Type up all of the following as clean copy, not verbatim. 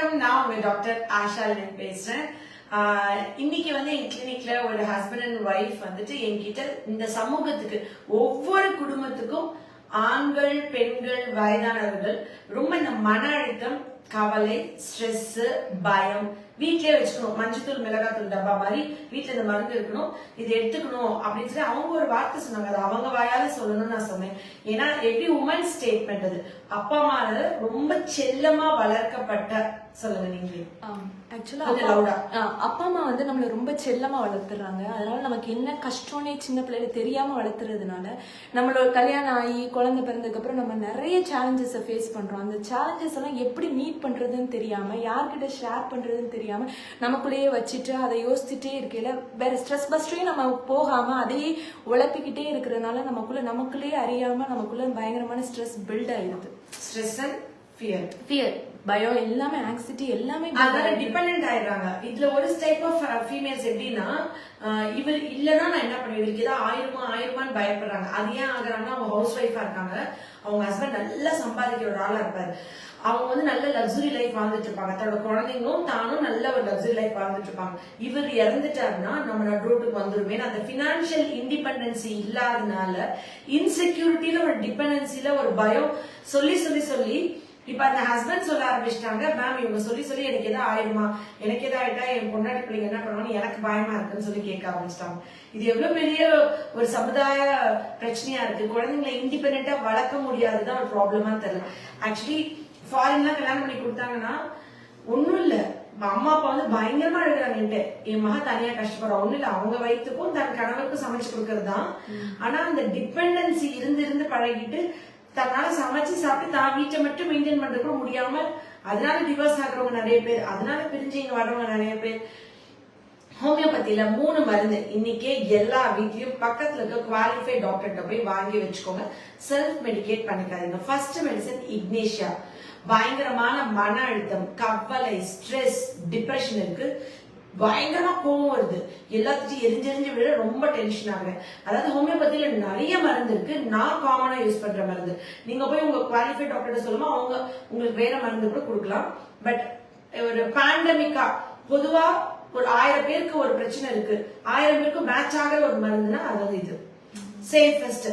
வணக்கம், நான் உங்க டாக்டர் ஆஷா பேசுறேன். இன்னைக்கு வந்து என் கிளினிக்ல ஒரு ஹஸ்பண்ட் அண்ட் ஒய்ஃப் வந்துட்டு என்கிட்ட இந்த சமூகத்துக்கு ஒவ்வொரு குடும்பத்துக்கும் ஆண்கள், பெண்கள், வயதானவர்கள் ரொம்ப இந்த மன அழுத்தம், கவலை, ஸ்ட்ரெஸ், பயம் வீட்லயே வச்சுக்கணும். மஞ்சத்தூள், மிளகாத்தூள் டப்பா மாதிரி வீட்டுல இந்த மருந்து இருக்கணும், இது எடுத்துக்கணும் அப்படின்னு சொல்லி அவங்க ஒரு வார்த்தை சொன்னாங்க. அது அவங்க வாயால சொல்லணும்னு நான் சொன்னேன். ஏன்னா எவ்ரி உமன் ஸ்டேட்மெண்ட் அது. அப்பா அம்மால ரொம்ப செல்லமா வளர்க்கப்பட்ட, சொல்லுங்க நீங்களே. ஆக்சுவலா அப்பா அம்மா வந்து நம்மள ரொம்ப செல்லமா வளர்த்துறாங்க. அதனால நமக்கு என்ன கஷ்டம்னே சின்ன பிள்ளைல தெரியாம வளர்த்துறதுனால நம்மளோட கல்யாணம் ஆகி குழந்தை பிறந்ததுக்கு அப்புறம் நம்ம நிறைய சேலஞ்சஸை ஃபேஸ் பண்றோம். அந்த சேலஞ்சஸ் எல்லாம் எப்படி மீட் பண்றதுன்னு தெரியாம, யார்கிட்ட ஷேர் பண்றதுன்னு தெரியாம நமக்குள்ளேயே வச்சுட்டு அதை யோசிச்சுட்டே இருக்கையில வேற ஸ்ட்ரெஸ் பஸ்ட்லயும் நம்ம போகாம அதையே உழப்பிக்கிட்டே இருக்கிறதுனால நமக்குள்ளேயே அறியாம நமக்குள்ள பயங்கரமான ஸ்ட்ரெஸ் பில்ட் ஆயிடுது. ஸ்ட்ரெஸ் அண்ட் ஃபியர், பயம் எல்லாமே, ஆங்ஸைட்டி எல்லாமே டிபெண்டன்ட் ஆயிடுறாங்க. இதுல ஒரு டைப் ஆஃப் ஃபீமேல்ஸ் எப்படின்னா, இவர் இல்லன்னா நான் என்ன பண்ணுவேன், இவருக்கு ஏதாவது ஆயிருமான்னு பயப்படுறாங்க. அது ஏன் ஆகுறாங்கன்னா, அவங்க ஹவுஸ் ஒய்ஃபா இருக்காங்க, அவங்க ஹஸ்பண்ட் நல்லா சம்பாதிக்கிற ஒரு ஆளா இருப்பாரு. அவங்க வந்து நல்ல லக்ஸுரி லைஃப் வாழ்ந்துட்டு இருப்பாங்க, தன்னோட குழந்தைங்களும் தானும் நல்ல ஒரு லக்ஸுரி லைஃப் வாழ்ந்துட்டு இருப்பாங்க. இவர் இறந்துட்டாருன்னா நம்ம நடுரோட்டுக்கு வந்துருமே. அந்த பினான்சியல் இண்டிபெண்டன்சி இல்லாதனால இன்செக்யூரிட்டியில ஒரு டிபெண்டன்சில ஒரு பயம் சொல்லி இப்ப அந்த ஹஸ்பண்ட் சொல்ல ஆரம்பிச்சிட்டாங்க, மேம் இவங்க சொல்லி எனக்கு எதாவது ஆயிடுமா, எனக்கு எதாவது ஆயிட்டா என் பொண்டாட்டி பிள்ளைங்க என்ன பண்ணுவாங்க, எனக்கு பயமா இருக்குன்னு சொல்லி கேட்க ஆரம்பிச்சிட்டாங்க. இது எவ்வளவு பெரிய ஒரு சமுதாய பிரச்சனையா இருக்கு. குழந்தைங்களை இண்டிபெண்டா வளர்க்க முடியாதுதான் ஒரு ப்ராப்ளமா தெரியல. ஆக்சுவலி ஃபாரின்லாம் கல்யாணம் பண்ணி கொடுத்தாங்கன்னா ஒண்ணும் இல்ல, அம்மா அப்பா வந்து பயங்கரமா எழுதுறாங்கன்ட்டு என் மக தனியா கஷ்டப்படுறா, ஒண்ணு இல்ல, அவங்க வயிற்றுக்கும் தன் கணவருக்கும் சமைச்சு கொடுக்கறது தான். ஆனா அந்த டிபெண்டன்சி இருந்து பழகிட்டு தன்னால சமைச்சு சாப்பிட்டு தான் வீட்டை மட்டும் மெயின்டைன் பண்றது கூட முடியாம அதனால டிவோர்ஸ் ஆகுறவங்க நிறைய பேர், அதனால பிரிஞ்சு இங்க வர்றவங்க நிறைய பேர். ஹோமியோபதியில 3 மருந்து இன்னைக்கே எல்லா வீட்லயும் பக்கத்துல இருக்க குவாலிஃபைட் டாக்டர்கிட்ட போய் வாங்கி வச்சுக்கோங்க. செல்ஃப் மெடிகேட் பண்ணிக்காதீங்க. First medicine Ignatia. பயங்கரமான மன அழுத்தம், கவலை, ஸ்ட்ரெஸ், டிப்ரெஷன் இருக்கு, பயங்கரமா கோவம் வருது, எல்லாத்தையும் எரிஞ்செறிஞ்சு விட ரொம்ப டென்ஷன் ஆகுறேன். அதாவது ஹோமியோபதியில நிறைய மருந்து இருக்கு. நான் காமனா யூஸ் பண்ற மருந்து, நீங்க போய் உங்க குவாலிஃபைட் டாக்டர் சொல்லுமா, அவங்க உங்களுக்கு வேற மருந்து கூட கொடுக்கலாம். பட் ஒரு பேண்டமிக்கா பொதுவா ஒரு 1000 பேருக்கு ஒரு பிரச்சனை இருக்கு, 1000 பேருக்கு மேட்ச் ஆகிற ஒரு மருந்துன்னா அது வந்து இது சேஃபஸ்ட்.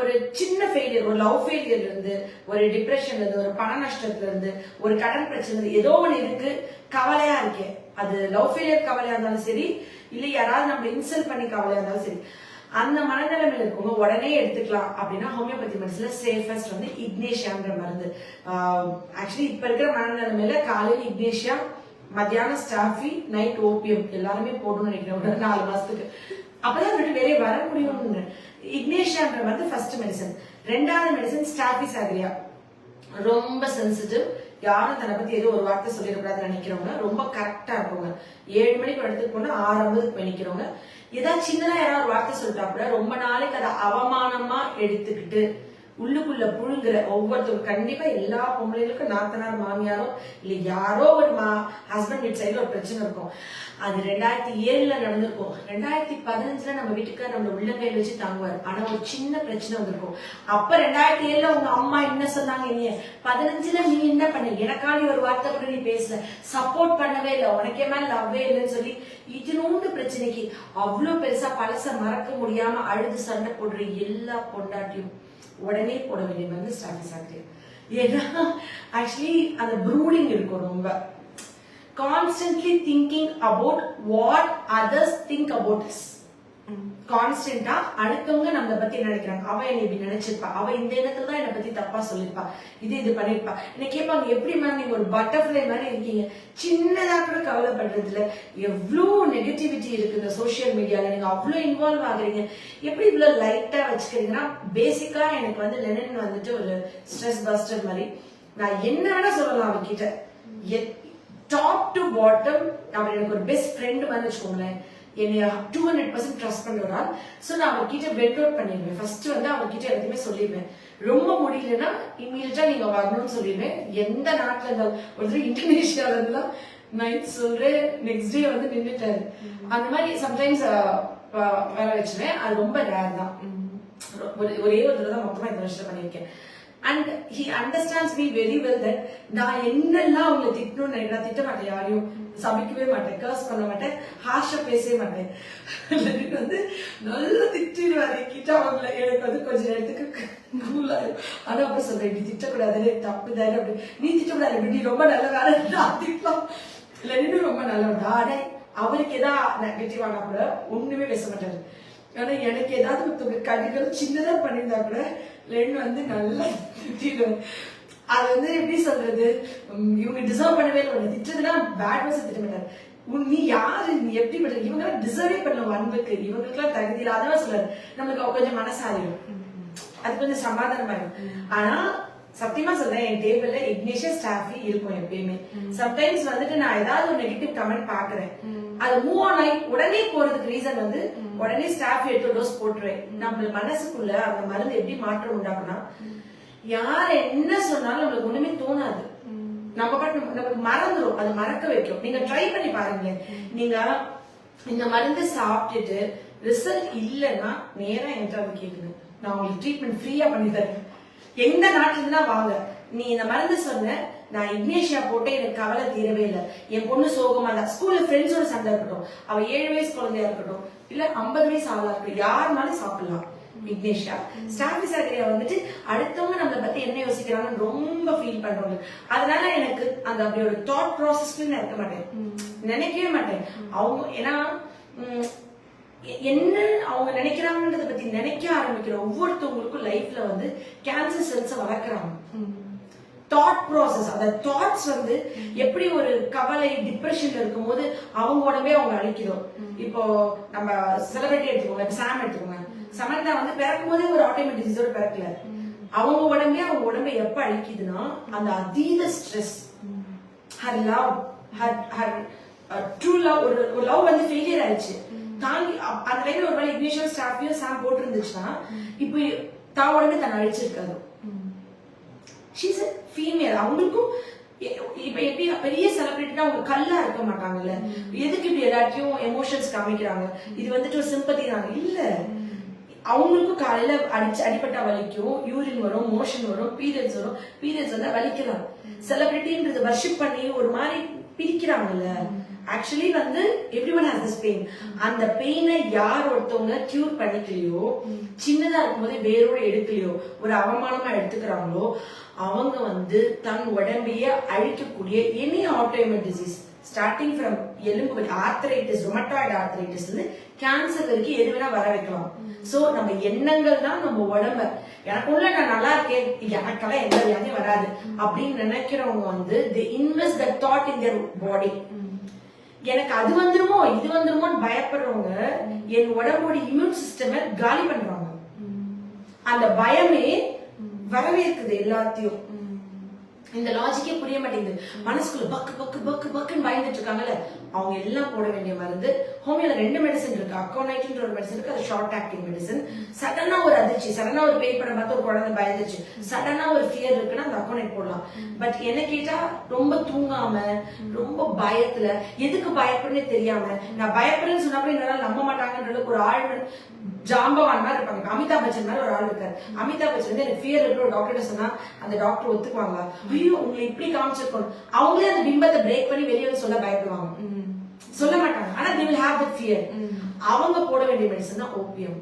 ஒரு சின்ன ஃபெயிலியர், ஒரு லவ் ஃபெயிலியர்ல இருந்து, ஒரு டிப்ரெஷன்ல இருந்து, ஒரு பண நஷ்டத்துல இருந்து, ஒரு கடன் பிரச்சனை, ஏதோ ஒண்ணு இருக்கு, கவலையா இருக்கேன், அது லவ் ஃபெயிலியர் கவலையா இருந்தாலும் சரி, இல்ல யாராவது நம்ம இன்சல்ட் பண்ணி கவலையா இருந்தாலும் சரி, அந்த மனநிலைமையில இருக்கவங்க உடனே எடுத்துக்கலாம். அப்படின்னா ஹோமியோபதி மெடிசன்ல சேஃபஸ்ட் வந்து இக்னேஷியான்ற மருந்து. ஆக்சுவலி இப்ப இருக்கிற மனநிலைமையில காலையில் இக்னேஷியா, மத்தியானம் ஸ்டாஃபி, நைட் ஓபியம் எல்லாருமே போடணும்னு நினைக்கிறேன் 4 மாசத்துக்கு. அப்பதான் விட்டு வேற வர முடியும்னு. இக்னேஷியான்ற வந்து ஃபர்ஸ்ட் மெடிசன். 2வது மெடிசன் ஸ்டாஃபி சாக்ரியா. ரொம்ப சென்சிட்டிவ், யாரும் தன்னை பத்தி ஏதோ ஒரு வார்த்தை சொல்லிடக்கூடாதுன்னு நினைக்கிறவங்க, ரொம்ப கரெக்டா இருக்கவங்க, 7 மணிக்கு ஒரு இடத்துக்கு போனா 6:50 போய் நிக்கிறவங்க, ஏதாவது சின்னதா யாராவது ஒரு வார்த்தை சொல்லிட்டா கூட ரொம்ப நாளைக்கு அதை அவமானமா எடுத்துக்கிட்டு உள்ளுக்குள்ள புழுங்குற ஒவ்வொருத்தரும், கண்டிப்பா எல்லா பொம்பளைகளுக்கும் நாத்தனார், மாமியாரோ இல்ல யாரோ ஒரு ஹஸ்பண்ட் வீட் சைடுல ஒரு பிரச்சனை இருக்கும். அது 2007ல நடந்திருக்கும், 2015ல நம்ம வீட்டுக்கார நம்ம உள்ளங்கையில வச்சு தாங்குவார். ஆனா ஒரு சின்ன பிரச்சனை வந்திருக்கும். அப்ப 2007ல உங்க அம்மா என்ன சொன்னாங்க, நீ 15ல நீ என்ன பண்ண, எனக்காண்டி ஒரு வார்த்தை கூட நீ பேசல, சப்போர்ட் பண்ணவே இல்லை, உனக்கே மேல லவ்வே இல்லைன்னு சொல்லி இதனோண்டு பிரச்சனைக்கு அவ்வளவு பெருசா பழச மறக்க முடியாம அழுது சண்டை போடுற எல்லா பொண்டாட்டியும் உடனே போட வேண்டிய வந்து ஸ்டாஃபி சாக்ரியா. ஏன்னா ஆக்சுவலி அந்த ப்ரூடிங் இருக்கும், ரொம்ப constantly thinking about what others think about us. கான்ஸ்டன்டா அடுத்தவங்க நம்மளை பத்தி நினைக்கிறாங்க, அவ என்ன இப்படி நினைச்சிருப்பா, அவ இந்த இடத்துல தான் என்னை பத்தி தப்பா சொல்லிருப்பா, இது பண்ணிருப்பா. என்ன கேட்பாங்க, எப்படி மேம் நீங்க ஒரு பட்டர்ஃபிளை மாதிரி இருக்கீங்க, சின்னதா கூட கவலைப்படுறதுல எவ்வளவு நெகட்டிவிட்டி இருக்கு இந்த சோசியல் மீடியால, நீங்க அவ்வளவு இன்வால்வ் ஆகுறீங்க, எப்படி இவ்வளவு லைட்டா வச்சுக்கிறீங்கன்னா. பேசிக்கா எனக்கு வந்து லெனின் வந்துட்டு ஒரு ஸ்ட்ரெஸ் பஸ்டர் மாதிரி. நான் என்ன வேணா சொல்லலாம் அவகிட்ட, டாப் டு பாட்டம். அவர் எனக்கு ஒரு பெஸ்ட் ஃப்ரெண்ட் மாதிரி வச்சுக்கோங்களேன், என்னைய 200% ட்ரஸ்ட் பண்ணுறாள். ஸோ நான் அவர்கிட்ட வெட் அவுட் பண்ணிடுவேன். ஃபர்ஸ்ட் வந்து அவர்கிட்ட எல்லாத்தையுமே சொல்லிடுவேன். ரொம்ப முடியலன்னா இம்மீடியட்டா நீங்க வரணும்னு சொல்லிடுவேன். எந்த நாட்டுல இருந்தாலும், ஒருத்தர் இந்தோனேஷியால இருந்துலாம் நைட் சொல்றேன், நெக்ஸ்ட் டே வந்து நின்றுட்டாரு. அந்த மாதிரி சம்டைம்ஸ் வர வச்சுவேன். அது ரொம்ப ரேர் தான். ஒரே ஒரு தடவை தான் மொத்தமா இந்த வருஷத்துல பண்ணியிருக்கேன். and he understands me very well that நான் என்னெல்லாம் அவங்களை திட்டணும்னு நினைக்கிறேன். திட்ட மாட்டேன், யாரையும் சபிக்கவே மாட்டேன், கர்ஸ் பண்ண மாட்டேன், ஹார்ஷா பேசவே மாட்டேன். வந்து நல்லா திட்டிடுவாரு கிட்ட அவங்கள. எனக்கு வந்து கொஞ்ச நேரத்துக்கு கூலாரு. ஆனா அப்ப சொல்றேன், நீ திட்டக்கூடாது, தப்பு தானே, அப்படி நீ திட்டக்கூடாது, நீ ரொம்ப நல்ல வேலை நான் திட்டலாம், இல்ல நீ ரொம்ப நல்லவடா. ஆனா அவருக்கு ஏதாவது நெகட்டிவ் ஆனா கூட ஒண்ணுமே பேச மாட்டாரு. ஆனா எனக்கு ஏதாவது ஒருத்தவங்க கடிகள் சின்னதா பண்ணியிருந்தா கூட லென் வந்து நல்லா திட்டிடுவேன். அது வந்து எப்படி சொல்றது, இவங்க டிசர்வ் பண்ணவே இல்லை. திட்டதுன்னா பேட் வாஸ் திட்ட மாட்டாரு. நீ யாரு, நீ எப்படி பண்ற, இவங்க டிசர்வே பண்ணல அன்புக்கு, இவங்களுக்கு எல்லாம் தகுதி இல்லை. அதான் சொல்றாரு, நம்மளுக்கு கொஞ்சம் மனசாரியும், அது கொஞ்சம் சமாதானமாயிடும். ஆனா சத்தியமா சொல்றேன், என் டேபிள்ல இக்னிஷியஸ் ஸ்டாஃபி இருக்கும் எப்பயுமே. சம்டைம்ஸ் வந்துட்டு நான் ஏதாவது ஒரு நெகட்டிவ் கமெண்ட் பாக்குறேன், அது மூவ் ஆன் ஆகி உடனே போறதுக்கு ரீசன் வந்து உடனே ஸ்டாஃப் எடுத்து டோஸ் போட்டுருவேன். நம்ம மனசுக்குள்ள அந்த மருந்து எப்படி மாற்றம் உண்டாக்குனா, யார் என்ன சொன்னாலும் நம்மளுக்கு ஒண்ணுமே தோணாது. நம்ம பாட்டு நமக்கு மறந்துடும், அது மறக்க வைக்கும். நீங்க ட்ரை பண்ணி பாருங்களேன். நீங்க இந்த மருந்து சாப்பிட்டுட்டு ரிசல்ட் இல்லைன்னா நேரா என்கிட்ட வந்து கேக்குங்க, நான் உங்களுக்கு ட்ரீட்மெண்ட் ஃப்ரீயா பண்ணி தரேன். எந்த நாட்டுல இருந்தா வாங்க. நீ இந்த மருந்து சொன்ன, நான் இக்னேஷியா போட்டு எனக்கு கவலை தீரவே இல்லை. என் பொண்ணு சோகமா தான், ஸ்கூல்ல ஃப்ரெண்ட்ஸோட சண்டை இருக்கட்டும், அவ 7 வயசு குழந்தையா இருக்கட்டும், இல்ல 50 வயசு ஆளா இருக்கட்டும், யாருனாலும் சாப்பிடலாம் இக்னேஷியா. ஸ்டாஃபி சாக்கரியா வந்துட்டு அடுத்தவங்க நம்மளை பத்தி என்ன யோசிக்கிறாங்கன்னு ரொம்ப ஃபீல் பண்றவங்க. அதனால எனக்கு அந்த அப்படி ஒரு தாட் ப்ராசஸ்ல நான் இருக்க மாட்டேன், நினைக்கவே மாட்டேன். அவங்க ஏன்னா என்ன அவங்க நினைக்கிறாங்கன்றத பத்தி நினைக்க ஆரம்பிக்கிற ஒவ்வொருத்தவங்களுக்கும் லைஃப்ல வந்து கேன்சர் செல்ஸ் வளர்க்குறாங்க. தாட் ப்ராசஸ், அந்த தாட்ஸ் வந்து எப்படி ஒரு கவலை டிப்ரெஷன்ல இருக்கும் போது அவங்க உடம்பே அவங்க அழிக்கிறோம். இப்போ நம்ம செலிபிரிட்டி எடுத்துக்கோங்க, சாம் எடுத்துக்கோங்க. சமந்தா வந்து பிறக்கும் போதே ஒரு ஆட்டோமேட்டிக் டிசீஸோட பிறக்கல. அவங்க உடம்பை எப்ப அழிக்குதுன்னா அந்த அதீத stress, her love, her true love, ஒரு லவ் வந்து ஃபெயிலியர் ஆயிடுச்சு. தாங்கி அந்த டைம்ல ஒரு வேலை இக்னிஷியல் ஸ்டாஃபியோ சாம் போட்டு இருந்துச்சுன்னா இப்போ தான் உடனே தன்னை அழிச்சிருக்காரு. She's a female. அவங்களுக்கும் இப்ப எப்படி பெரிய செலிபிரிட்டினா அவங்க கல்லா இருக்க மாட்டாங்கல்ல, எதுக்கு இப்படி எல்லாத்தையும் எமோஷன்ஸ் காமிக்கிறாங்க, இது வந்துட்டு ஒரு சிம்பத்தி தாங்க இல்ல. அவங்களுக்கும் காலையில அடிப்பட்டா வலிக்கும், யூரின் வரும், மோஷன் வரும், பீரியட்ஸ் வரும். பீரியட்ஸ் வந்தா வலிக்கலாம். செலிபிரிட்டின்றது வர்ஷிப் பண்ணி ஒரு மாதிரி பிரிக்கிறாங்கல்ல. ஆக்சுவலி வந்து எவ்ரிவன் ஹேஸ் திஸ் பெயின். அந்த பெயினை யார் ஒருத்தவங்க கியூர் பண்ணிக்கலையோ, சின்னதா இருக்கும்போது வேரோட எடுக்கலையோ, ஒரு அவமானமா எடுத்துக்கிறாங்களோ, அவங்க வந்து தன் உடம்பைய அழிக்கக்கூடிய any autoimmune disease, starting from எலும்பு ஆர்த்தரைட்டிஸ், ரொமட்டாய்டு ஆர்த்தரைட்டிஸ் இருந்து கேன்சர் வரைக்கும் எது வேணா வர வைக்கலாம். சோ நம்ம எண்ணங்கள் தான் நம்ம உடம்ப, எனக்குள்ள நான் நல்லா இருக்கேன், எனக்கெல்லாம் எந்த வியாதியும் வராது அப்படின்னு நினைக்கிறவங்க வந்து they invest that thought in their body. எனக்கு அது வந்துருமோ இது வந்துருமோன்னு பயப்படுறவங்க என் உடம்போட இம்யூன் சிஸ்டமை காலி பண்றாங்க. அந்த பயமே வரவேற்குது எல்லாத்தையும். இந்த லாஜிக்கே புரிய மாட்டேங்குது. மனசுக்குள்ள பக்கு பக்கு பக்கு பக்குன்னு பயந்துட்டு இருக்காங்கல்ல, அவங்க எல்லாம் போட வேண்டிய மருந்து. ஹோமியோல 2 மெடிசன் இருக்கு. அக்கோனைட்ன்ற ஒரு மெடிசன் இருக்கு, அது ஷார்ட் ஆக்டிங் மெடிசன். சடனா ஒரு அதிர்ச்சி, சடனா ஒரு பேய் படம் பார்த்து ஒரு குழந்தை பயந்துச்சு, சடனா ஒரு ஃபியர் இருக்குன்னா அந்த அக்கோனைட் போடலாம். பட் என்ன கேட்டா ரொம்ப தூங்காம, ரொம்ப பயத்துல, எதுக்கு பயப்படுறே தெரியாம, நான் பயப்படுறேன்னு சொன்னப்ப என்னால நம்ப மாட்டாங்கன்ற ஒரு ஆள் ஜாம்பவான் மாதிரி இருப்பாங்க. அமிதாப் பச்சன் மாதிரி ஒரு ஆள் இருக்காரு. அமிதாப் பச்சன் வந்து எனக்கு ஃபியர் இருக்கிற ஒரு டாக்டர் சொன்னா அந்த டாக்டர் ஒத்துக்குவாங்க. ஐயோ உங்களை இப்படி காமிச்சிருக்கோம், அவங்களே அந்த பிம்பத்தை பிரேக் பண்ணி வெளியே சொல்ல பயப்படுவாங்க, சொல்ல மாட்டாங்க. ஆனா they will have that fear. அவங்க போட வேண்டிய மெடிசன் தான் ஓபியம்.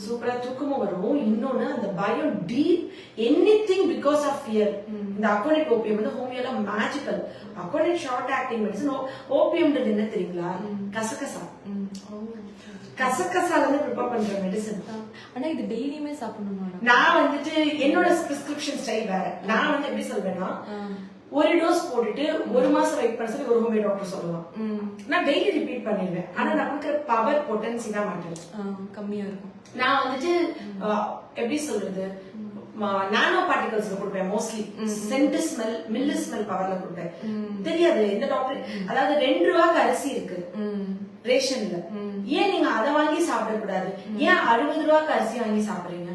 சூப்பரா தூக்கமும் வரும். இன்னொன்னு அந்த பயம் deep, anything because of fear. இந்த அக்கோனைட் ஓபியம் வந்து ஹோமியோல magical. Aconite short acting medicine. ஓபியம்ன்றது என்ன தெரியுங்களா? கசகசா. கசகசால இருந்து ப்ரிப்பேர் பண்ற மெடிசன். ஆனா இது டெய்லியுமே சாப்பிடணுமா? நான் வந்துட்டு என்னோட பிரிஸ்கிரிப்ஷன் ஸ்டைல் வேற. நான் வந்து எப்படி சொல்றேன்னா, ஒரு டோஸ் போட்டுட்டு 1 மாசம் வெயிட் பண்ண சொல்லி ஒரு ஹோமியோ டாக்டர் சொல்லலாம். நான் டெய்லி ரிப்பீட் பண்ணிடுவேன். ஆனா நான் கொடுக்குற பவர் பொட்டன்சி தான் மாட்டேன், கம்மியா இருக்கும். நான் வந்துட்டு எப்படி சொல்றது, நானோ பார்ட்டிகல்ஸ்ல கொடுப்பேன் மோஸ்ட்லி. சென்ட் ஸ்மெல், மில்லு ஸ்மெல் பவர்ல கொடுப்பேன். தெரியாது எந்த டாக்டர். அதாவது 2 ரூபாய்க்கு அரிசி இருக்கு ரேஷன்ல, ஏன் நீங்க அதை வாங்கி சாப்பிடக்கூடாது? ஏன் 60 ரூபாய்க்கு அரிசி வாங்கி சாப்பிடுறீங்க?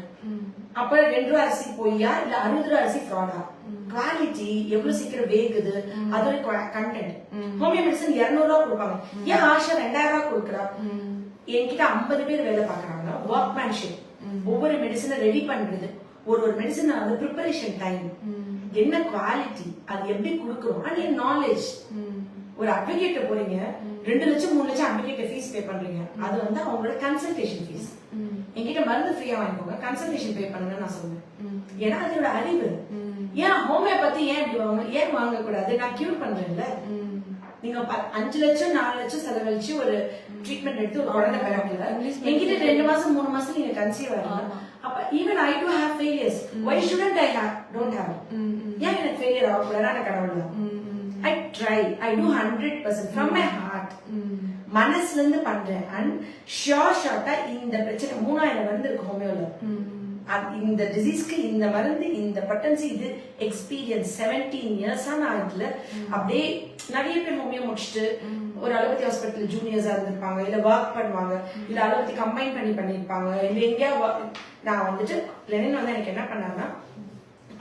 அப்ப 2 ரூபாய் அரிசி போய்யா இல்ல 60 ரூபாய் அரிசி ஃப்ராடா? குவாலிட்டி எவ்வளவு சீக்கிரம் வேகுது, அதோட கண்டென்ட். ஹோமியோ மெடிசன் 200 ரூபாய் கொடுப்பாங்க, ஏன் ஆஷா 2000 ரூபாய் கொடுக்குறா? என்கிட்ட 50 பேர் வேலை பாக்குறாங்க. ஒர்க்மேன்ஷிப், ஒவ்வொரு மெடிசனை ரெடி பண்றது, ஒரு மெடிசன் அது ப்ரிப்பரேஷன் டைம், என்ன குவாலிட்டி, அது எப்படி கொடுக்கணும், அண்ட் நாலேஜ். ஒரு அட்வொகேட்ட போறீங்க, 2 லட்சம் 3 லட்சம் அட்வொகேட் ஃபீஸ் பே பண்றீங்க, அது வந்து அவங்களோட கன்சல்டேஷன் ஃபீஸ். என்கிட்ட மருந்து ஃப்ரீயா வாங்கிக்கோங்க, கன்சல்டேஷன் பே பண்ணுங்க நான் சொல்லுவேன். ஏன்னா அதோட அறிவு. ஏன் ஹோமியோபதி ஏன் வாங்க கூடாது? நான் கியூர் பண்றேன்ல. நீங்க 5 லட்சம் 4 லட்சம் செலவழிச்சு ஒரு ட்ரீட்மெண்ட் எடுத்து ஒரு குழந்தை பிறக்கல, என்கிட்ட 2 மாசம் 3 மாசம் நீங்க கன்சீவ் ஆகலாம். அப்ப even I to have failures, why shouldn't I don't have? ஏன் எனக்கு ஃபெயிலியர் ஆகக்கூடாது? கடவுள் தான். I try, I do 100% from my heart. மனசுல இருந்து பண்றேன். அண்ட் ஷார்ட்டா இந்த பிரச்சனை 3000 மருந்து இருக்கு ஹோமியோல. இந்த டிசீஸ்க்கு இந்த மருந்து, இந்த பட்டன்சி, இது எக்ஸ்பீரியன்ஸ் 17 இயர்ஸா நான் இதுல அப்படியே நிறைய பேர் ஹோமியோ முடிச்சுட்டு ஒரு அலோபதி ஹாஸ்பிட்டல் ஜூனியர்ஸா இருந்திருப்பாங்க, இல்ல ஒர்க் பண்ணுவாங்க, இல்ல அலோபதி கம்பைன் பண்ணிருப்பாங்க, இல்ல எங்கேயா நான் வந்துட்டு லெனின் வந்து எனக்கு என்ன பண்ணாங்கன்னா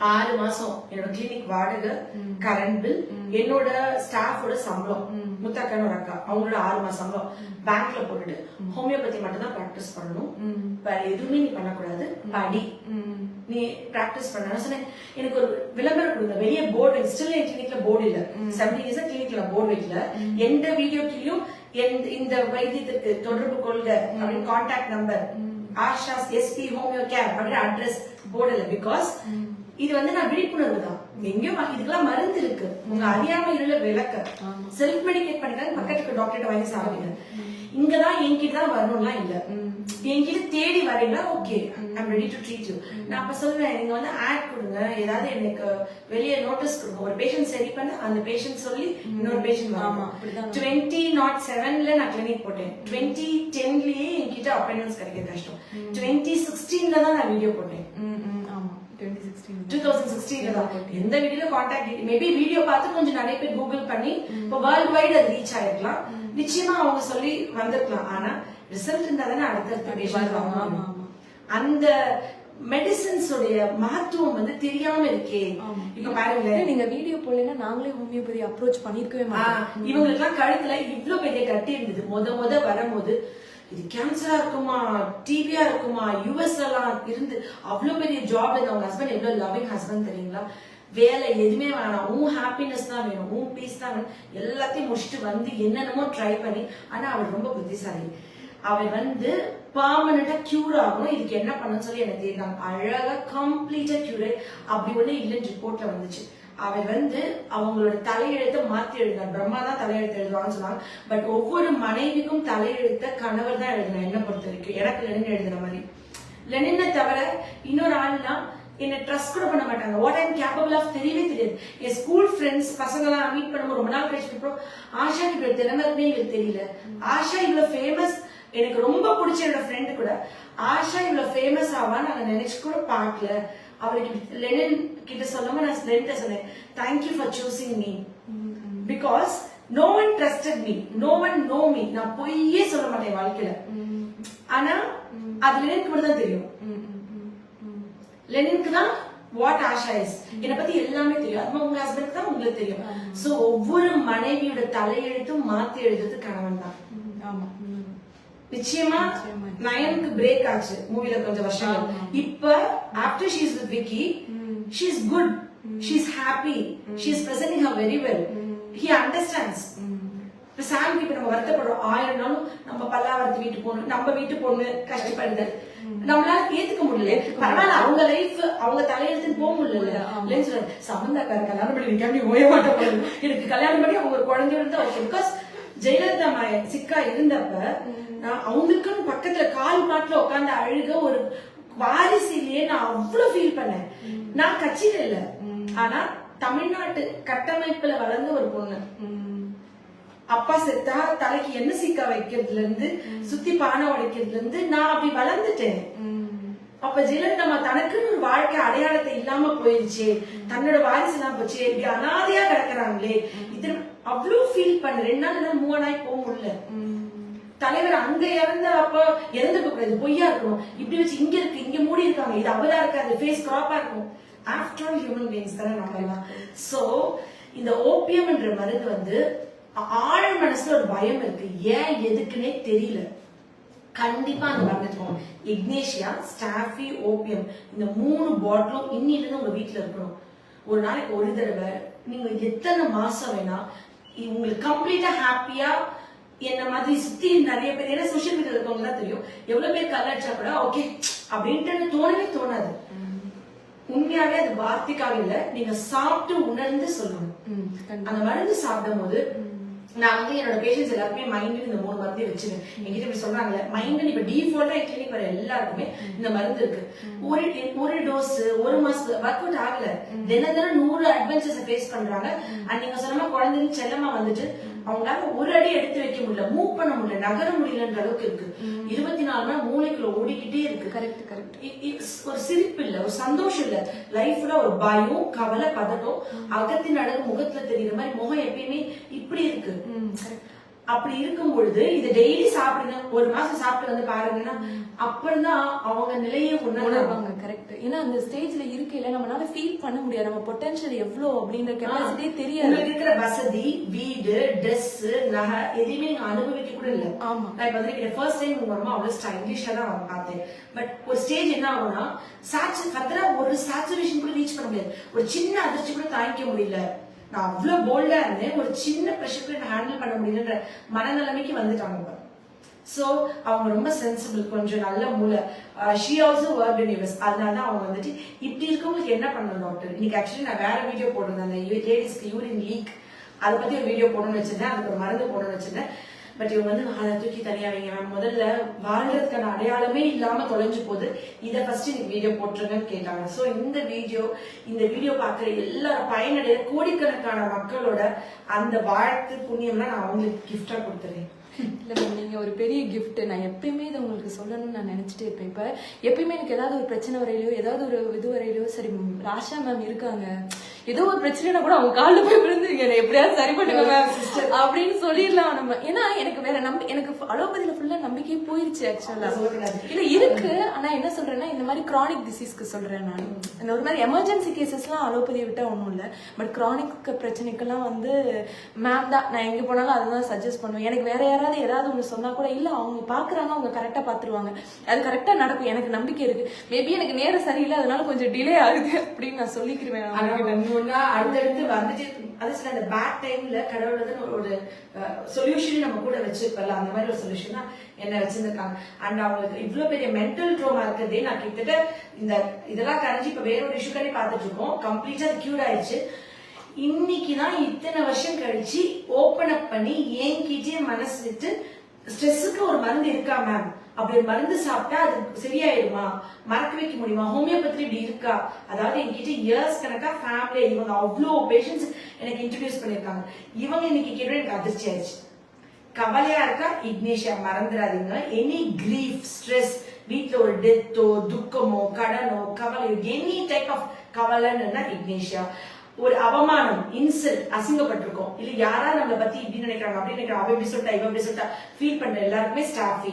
6 மாசம் என்னோட கிளினிக் வாடகை, கரண்ட் பில், என்னோட ஸ்டாஃபோட சம்பளம், முத்தாக்கான ஒரு அக்கா அவங்களோட 6 மாசம் சம்பளம் பேங்க்ல போட்டுட்டு ஹோமியோபதி மட்டும் தான் பிராக்டிஸ் பண்ணணும், வேற எதுவுமே நீ பண்ணக்கூடாது, படி, நீ பிராக்டிஸ் பண்ண சொன்னேன். எனக்கு ஒரு விளம்பரம் கொடுங்க, வெளியே போர்டு, ஸ்டில் என் கிளினிக்ல போர்டு இல்ல, 17 இயர்ஸ் கிளினிக்ல போர்டு வைக்கல, எந்த வீடியோக்கிலையும் இந்த வைத்தியத்துக்கு தொடர்பு கொள்க அப்படின்னு contact number, Asha SP homeo care அப்படின்னு அட்ரஸ் போர்டு இல்ல. பிகாஸ் இது வந்து நான் விழிப்புணர்வு தான். எங்கேயும் இதுக்கெல்லாம் மருந்து இருக்கு, உங்க அறியாம இருள விளக்க செல்ஃப் மெடிகேட் பண்ணிக்காங்க, பக்கத்துக்கு டாக்டர்கிட்ட வாங்கி சாப்பிடுங்க. இங்கதான் என்கிட்ட தான் வரணும்லாம் இல்ல, என்கிட்ட தேடி வரீங்களா, okay I'm ready to treat you. நான் அப்ப சொல்லுவேன், நீங்க வந்து ஆட் கொடுங்க, ஏதாவது எனக்கு வெளியே நோட்டீஸ் கொடுங்க, ஒரு பேஷண்ட் சரி பண்ண அந்த பேஷண்ட் சொல்லி இன்னொரு பேஷண்ட் வரும். 2007 நான் கிளினிக் போட்டேன், 2010லயே என்கிட்ட அப்பாயின்மெண்ட்ஸ் கிடைக்க கஷ்டம், 2016 தான் நான் வீடியோ போட்டேன். 2016 தான் எந்த வீடியோல கான்டாக்ட், மேபி வீடியோ பார்த்து கொஞ்சம் நிறைய பேர் கூகுள் பண்ணி இப்போ வேர்ல்ட் வைட் அது ரீச் ஆயிருக்கலாம், நிச்சயமா அவங்க சொல்லி வந்திருக்கலாம். ஆனா ரிசல்ட் இருந்தா தானே அடுத்த அந்த மெடிசன்ஸ் உடைய மகத்துவம் வந்து தெரியாம இருக்கே. இப்ப பாருங்களேன், நீங்க வீடியோ போடலன்னா நாங்களே ஹோமியோபதி அப்ரோச் பண்ணிருக்கவே மாட்டோம். இவங்களுக்கு எல்லாம் கழுத்துல இவ்ளோ பெரிய கட்டி இருந்தது, முத வரும்போது இது கேன்சரா இருக்குமா, டிபியா இருக்குமா, யூஎஸ்ல எல்லாம் இருந்து அவ்வளவு பெரிய ஜாப். அவங்க ஹஸ்பண்ட் எவ்வளவு லவ்விங் ஹஸ்பண்ட் தெரியுங்களா, வேலை எதுவுமே வேணாம், உன் ஹாப்பினஸ் தான் வேணும், உன் பீஸ் தான் வேணும், எல்லாத்தையும் முடிச்சுட்டு வந்து என்னென்னமோ ட்ரை பண்ணி. ஆனா அவர் ரொம்ப புத்திசாலி, அவர் வந்து பர்மனண்டா கியூர் ஆகணும், இதுக்கு என்ன பண்ணணும்னு சொல்லி எனக்கு தெரியுறாங்க. அழகா கம்ப்ளீட்டா கியூர் அப்படி ஒண்ணு இல்லைன்னு ரிப்போர்ட்ல வந்துச்சு. அவர் வந்து அவங்களோட தலையெழுத்தை மாத்தி எழுதினார். பிரம்மா தான் தலையெழுத்து எழுதுவாங்கன்னு சொன்னாங்க, பட் ஒவ்வொரு மனைவிக்கும் தலையெழுத்த கணவர் தான் எழுதினார். என்ன பொறுத்த வரைக்கும் எனக்கு லெனின் எழுதின மாதிரி. லெனினை தவிர இன்னொரு ஆள்னா என்ன ட்ரஸ்ட் கூட பண்ண மாட்டாங்க. வாட் ஐம் கேப்பபிள் ஆஃப் தெரியவே தெரியாது. என் ஸ்கூல் ஃப்ரெண்ட்ஸ் பசங்களாம் மீட் பண்ணும்போது ரொம்ப நாள் கழிச்சு அப்புறம் ஆஷா இப்ப திறமை இருக்குன்னு எங்களுக்கு தெரியல, ஆஷா இவ்வளவு ஃபேமஸ். எனக்கு ரொம்ப பிடிச்ச என்னோட ஃப்ரெண்டு கூட ஆஷா இவ்வளவு ஃபேமஸ் ஆவா நாங்க நினைச்சு கூட பார்க்கல. அவளுக்கு லெனின் கிட்ட சொல்லாம நான் லெனின் சொன்னேன், thank you for choosing me because no one trusted me, no one know me. நான் பொய்யே சொல்ல மாட்டேன் வாழ்க்கையில, ஆனா அது லெனினுக்கு மட்டும் தான் தெரியும். லெனினுக்கு தான் வாட் ஆஷா இஸ், என்னை பத்தி எல்லாமே தெரியும். அது உங்க ஹஸ்பண்டுக்கு தான் உங்களுக்கு தெரியும். சோ ஒவ்வொரு மனைவியோட தலையெழுத்தும் மாத்தி எழுதுறது கணவன் தான். நிச்சயமா நயனுக்கு பிரேக் ஆச்சு மூவில கொஞ்சம் வருஷம். இப்ப after she is with Vicky, she is good, she is happy, she is presenting her very well, he understands. இப்ப சாமிக்கு இப்ப நம்ம வருத்தப்படுறோம், 1000 நாளும் நம்ம பல்லாவரத்து வீட்டு பொண்ணு, நம்ம வீட்டு பொண்ணு கஷ்டப்படுது, நம்மளால ஏத்துக்க முடியல. பரவாயில்ல, அவங்க லைஃப் அவங்க தலையெழுத்துன்னு போக முடியல. சம்பந்தாக்கார கல்யாணம் பண்ணி நிக்காம ஓய மாட்டேன், எனக்கு கல்யாணம் பண்ணி அவங்க ஒரு குழந்தை இருந்தா ஓகே. பிகாஸ் ஜெயலலிதா சிக்கா இருந்தப்ப அவங்களுக்குன்னு பக்கத்துல கால் மாட்டுல உட்காந்து அழுக ஒரு வாரிசு இல்லையே நான் அவ்வளவு ஃபீல் பண்ணேன். நான் கட்சியில இல்ல, ஆனா தமிழ்நாட்டு கட்டமைப்புல வளர்ந்த ஒரு பொண்ணு. அப்பா செத்தா தலைக்கு என்ன சீக்கா வைக்கிறதுல இருந்து சுத்தி பானை உடைக்கிறதுல இருந்து நான் அப்படி வளர்ந்துட்டேன். அப்ப ஜெயலலிதா தனக்குன்னு ஒரு வாழ்க்கை அடையாளத்தை இல்லாம போயிருச்சு, தன்னோட வாரிசு எல்லாம் போச்சு, இப்படி அனாதையா கிடக்குறாங்களே, இது அவ்வளவு ஃபீல் பண்ண. 2 நாள் 3 நாள் போக முடியல. தலைவர் அங்க இறந்த அப்ப இறந்து கூடாது, பொய்யா இருக்கணும், இப்படி வச்சு இங்க இருக்கு, இங்க மூடி இருக்காங்க, இது அவரா இருக்காது, ஃபேஸ் கிராப்பா இருக்கும். ஆஃப்டர் ஆல் ஹியூமன் பீயிங்ஸ் தானே நம்ம எல்லாம். சோ இந்த ஓபியம்ன்ற மருந்து வந்து ஆழ் மனசுல ஒரு பயம் இருக்கு, ஏன் எதுக்குன்னே தெரியல. கண்டிப்பா அந்த மருந்து எடுத்துக்கோங்க. இக்னேஷியா, ஸ்டாஃபி, ஓபியம் இந்த 3 பாட்டிலும் இன்னிலிருந்து உங்க வீட்டுல இருக்கணும். ஒரு நாளைக்கு ஒரு தடவை நீங்க எத்தனை மாசம் வேணா உங்களுக்கு கம்ப்ளீட்டா ஹாப்பியா என்ன மாதிரி சுத்தி நிறைய பேர், ஏன்னா சோசியல் மீடியா இருக்கவங்க தான் தெரியும் எவ்வளவு பேர் கலாச்சா கூட ஓகே அப்படின்ட்டு தோணவே தோணாது. உண்மையாவே அது வார்த்தைக்காக இல்ல, நீங்க சாப்பிட்டு உணர்ந்து சொல்லணும். அந்த மருந்து சாப்பிடும் போது நான் வந்து என்னோட பேஷன்ஸ் எல்லாருக்குமே மைண்ட் இந்த 3 மருந்தே வச்சிருக்கேன். என்கிட்ட இப்படி சொல்றாங்கல்ல, மைண்ட் இப்ப டிஃபால்ட்டா கிளினிக் வர எல்லாருக்குமே இந்த மருந்து இருக்கு. ஒரு டோஸ் ஒரு மாசத்துல ஒர்க் அவுட் ஆகல, தினம் 100 அட்வென்ச்சர்ஸ் ஃபேஸ் பண்றாங்க. அண்ட் நீங்க சொன்ன குழந்தைங்க செல்லமா வந்துட்டு அவங்களால ஒரு அடி எடுத்து வைக்க முடியல, மூவ் பண்ண முடியல, நகர முடியலன்ற அளவுக்கு இருக்கு. 24 மணி நேரம் மூளைக்குள்ள ஓடிக்கிட்டே இருக்கு. ஒரு சிரிப்பு இல்ல, ஒரு சந்தோஷம் இல்ல, லைஃப்ல ஒரு பயம், கவலை, பதட்டம், அகத்தின் அழகு முகத்துல தெரியுற மாதிரி முகம் எப்பயுமே இப்படி இருக்கு. அப்படி இருக்கும் பொழுது இதை டெய்லி சாப்பிடுங்க, ஒரு மாசம் சாப்பிட்டு வந்து பாருங்கன்னா அப்புறம்தான் அவங்க நிலையை உணர்வாங்க. கரெக்ட். ஏன்னா அந்த ஸ்டேஜ்ல இருக்கையில நம்மளால ஃபீல் பண்ண முடியாது நம்ம பொட்டன்ஷியல் எவ்வளவு அப்படின்ற கெப்பாசிட்டியே தெரியாது. உங்களுக்கு இருக்கிற வசதி, வீடு, ட்ரெஸ், நகை எதையுமே நீங்க அனுபவிக்க கூட இல்ல. ஆமா, நான் இப்ப வந்து ஃபர்ஸ்ட் டைம் உங்க அம்மா அவ்வளவு ஸ்டைலிஷா தான் பார்த்தேன். பட் ஒரு ஸ்டேஜ் என்ன ஆகும்னா ஒரு சேச்சுரேஷன் கூட ரீச் பண்ண முடியாது, ஒரு சின்ன அதிர்ச்சி கூட தாங்கிக்க முடியல. நான் அவ்வளவு போல்டா இருந்தேன், ஒரு சின்ன பிரஷர் கூட ஹேண்டில் பண்ண முடியலன்ற மனநிலைமைக்கு வந்துட்டாங்க. சோ அவங்க ரொம்ப சென்சிபிள், கொஞ்சம் நல்ல மூளை. She also work in US. அதனாலதான் அவங்க வந்துட்டு இப்படி இருக்கவங்களுக்கு என்ன பண்ணணும் டாக்டர். இன்னைக்கு ஆக்சுவலி நான் வேற வீடியோ போட்டிருந்தேன், அந்த லேடிஸ்க்கு யூரின் லீக் அதை பத்தி ஒரு வீடியோ போடணும்னு வச்சிருந்தேன், அதுக்கு ஒரு மருந்து போடணும்னு வச்சிருந்தேன். பட் இவங்க வந்து அதை தூக்கி தனியா வைங்க மேம், முதல்ல வாழ்றதுக்கான அடையாளமே இல்லாம தொலைஞ்சு போகுது, இதை ஃபர்ஸ்ட் நீங்க வீடியோ போட்டுருங்கன்னு கேட்டாங்க. சோ இந்த வீடியோ பாக்குற எல்லாரும் பயனடைய கோடிக்கணக்கான மக்களோட அந்த வாழ்த்து புண்ணியம்லாம் நான் அவங்களுக்கு கிஃப்டா கொடுத்துறேன். இல்ல மேம், நீங்க ஒரு பெரிய கிஃப்ட். நான் எப்பயுமே இதை உங்களுக்கு சொல்லணும்னு நான் நினைச்சிட்டே இருப்பேன். இப்ப எப்பயுமே எனக்கு ஏதாவது ஒரு பிரச்சனை வரையிலோ, ஏதாவது ஒரு இது வரையிலோ, சரி ராஷா மேம் இருக்காங்க, ஏதோ ஒரு பிரச்சனைனா கூட அவங்க காலில் போய் விழுந்துருங்க, எப்படியாவது சரி பண்ணுங்க மேம் அப்படின்னு சொல்லிடலாம் நம்ம. ஏன்னா எனக்கு வேற எனக்கு அலோபதியில ஃபுல்லா நம்பிக்கையே போயிருச்சு ஆக்சுவலா. இல்ல இருக்கு, ஆனா என்ன சொல்றேன்னா இந்த மாதிரி கிரானிக் டிசீஸ்க்கு சொல்றேன் நான். இந்த ஒரு மாதிரி எமர்ஜென்சி கேசஸ்லாம் அலோபதியை விட்டா ஒன்றும் இல்லை. பட் கிரானிக் பிரச்சனைக்கெல்லாம் வந்து மேம் தான், நான் எங்க போனாலும் அதுதான் சஜஸ்ட் பண்ணுவேன். எனக்கு வேற யாராவது ஏதாவது ஒண்ணு சொன்னா கூட இல்ல அவங்க பாக்குறாங்க, அவங்க கரெக்டா பாத்துருவாங்க, அது கரெக்டா நடக்கும், எனக்கு நம்பிக்கை இருக்கு. மேபி எனக்கு நேரம் சரியில்லை, அதனால கொஞ்சம் டிலே ஆகுது அப்படின்னு நான் சொல்லிக்கிறேன். அடுத்தடுத்து வந்துட்டு அது சில அந்த பேட் டைம்ல கடவுள் வந்து ஒரு சொல்யூஷன் நம்ம கூட வச்சிருப்பல, அந்த மாதிரி ஒரு சொல்யூஷன் தான் என்ன வச்சிருந்திருக்காங்க. அண்ட் அவங்களுக்கு இவ்வளவு பெரிய மென்டல் ட்ரோமா இருக்கிறதே நான் கிட்டத்தட்ட இதெல்லாம் கரைஞ்சி இப்ப வேற ஒரு இஷ்யூ பண்ணி பார்த்துட்டு இருக்கோம். கம்ப்ளீட்டா அது கியூர் ஆயிடுச்சு. இன்னைக்குதான் இத்தனை வருஷம் கழிச்சு ஓபன் அப் பண்ணி என்கிட்டே மனசு விட்டு ஸ்ட்ரெஸ்ஸுக்கு ஒரு மருந்து இருக்கா மேம், அப்படி ஒரு மருந்து சாப்பிட்டா அது சரியாயிடுமா, மறக்க வைக்க முடியுமா, ஹோமியோபதி இப்படி இருக்கா. அதாவது என்கிட்ட இயர்ஸ் கணக்கா ஃபேமிலி இவங்க அவ்வளோ பேஷன்ஸ் எனக்கு இன்ட்ரடியூஸ் பண்ணிருக்காங்க. இவங்க இன்னைக்கு கேட்டு எனக்கு அதிர்ச்சி ஆயிடுச்சு. கவலையா இருக்கா, இக்னேஷியா மறந்துடாதீங்க. எனி கிரீஃப், ஸ்ட்ரெஸ், வீட்டுல ஒரு டெத்தோ, துக்கமோ, கடனோ, கவலையோ, எனி டைப் ஆஃப் கவலைன்னு இக்னேஷியா. ஒரு அவமானம், இன்சல்ட், அசிங்கப்பட்டிருக்கோம், இல்ல யாராவது நம்மளை பத்தி இப்படி நினைக்கிறாங்க அப்படி நினைக்கிறாங்க, அவ எப்படி சொல்லிட்டா இவ எப்படி சொல்லிட்டா ஃபீல் பண்ற எல்லாருக்குமே ஸ்டாஃபி.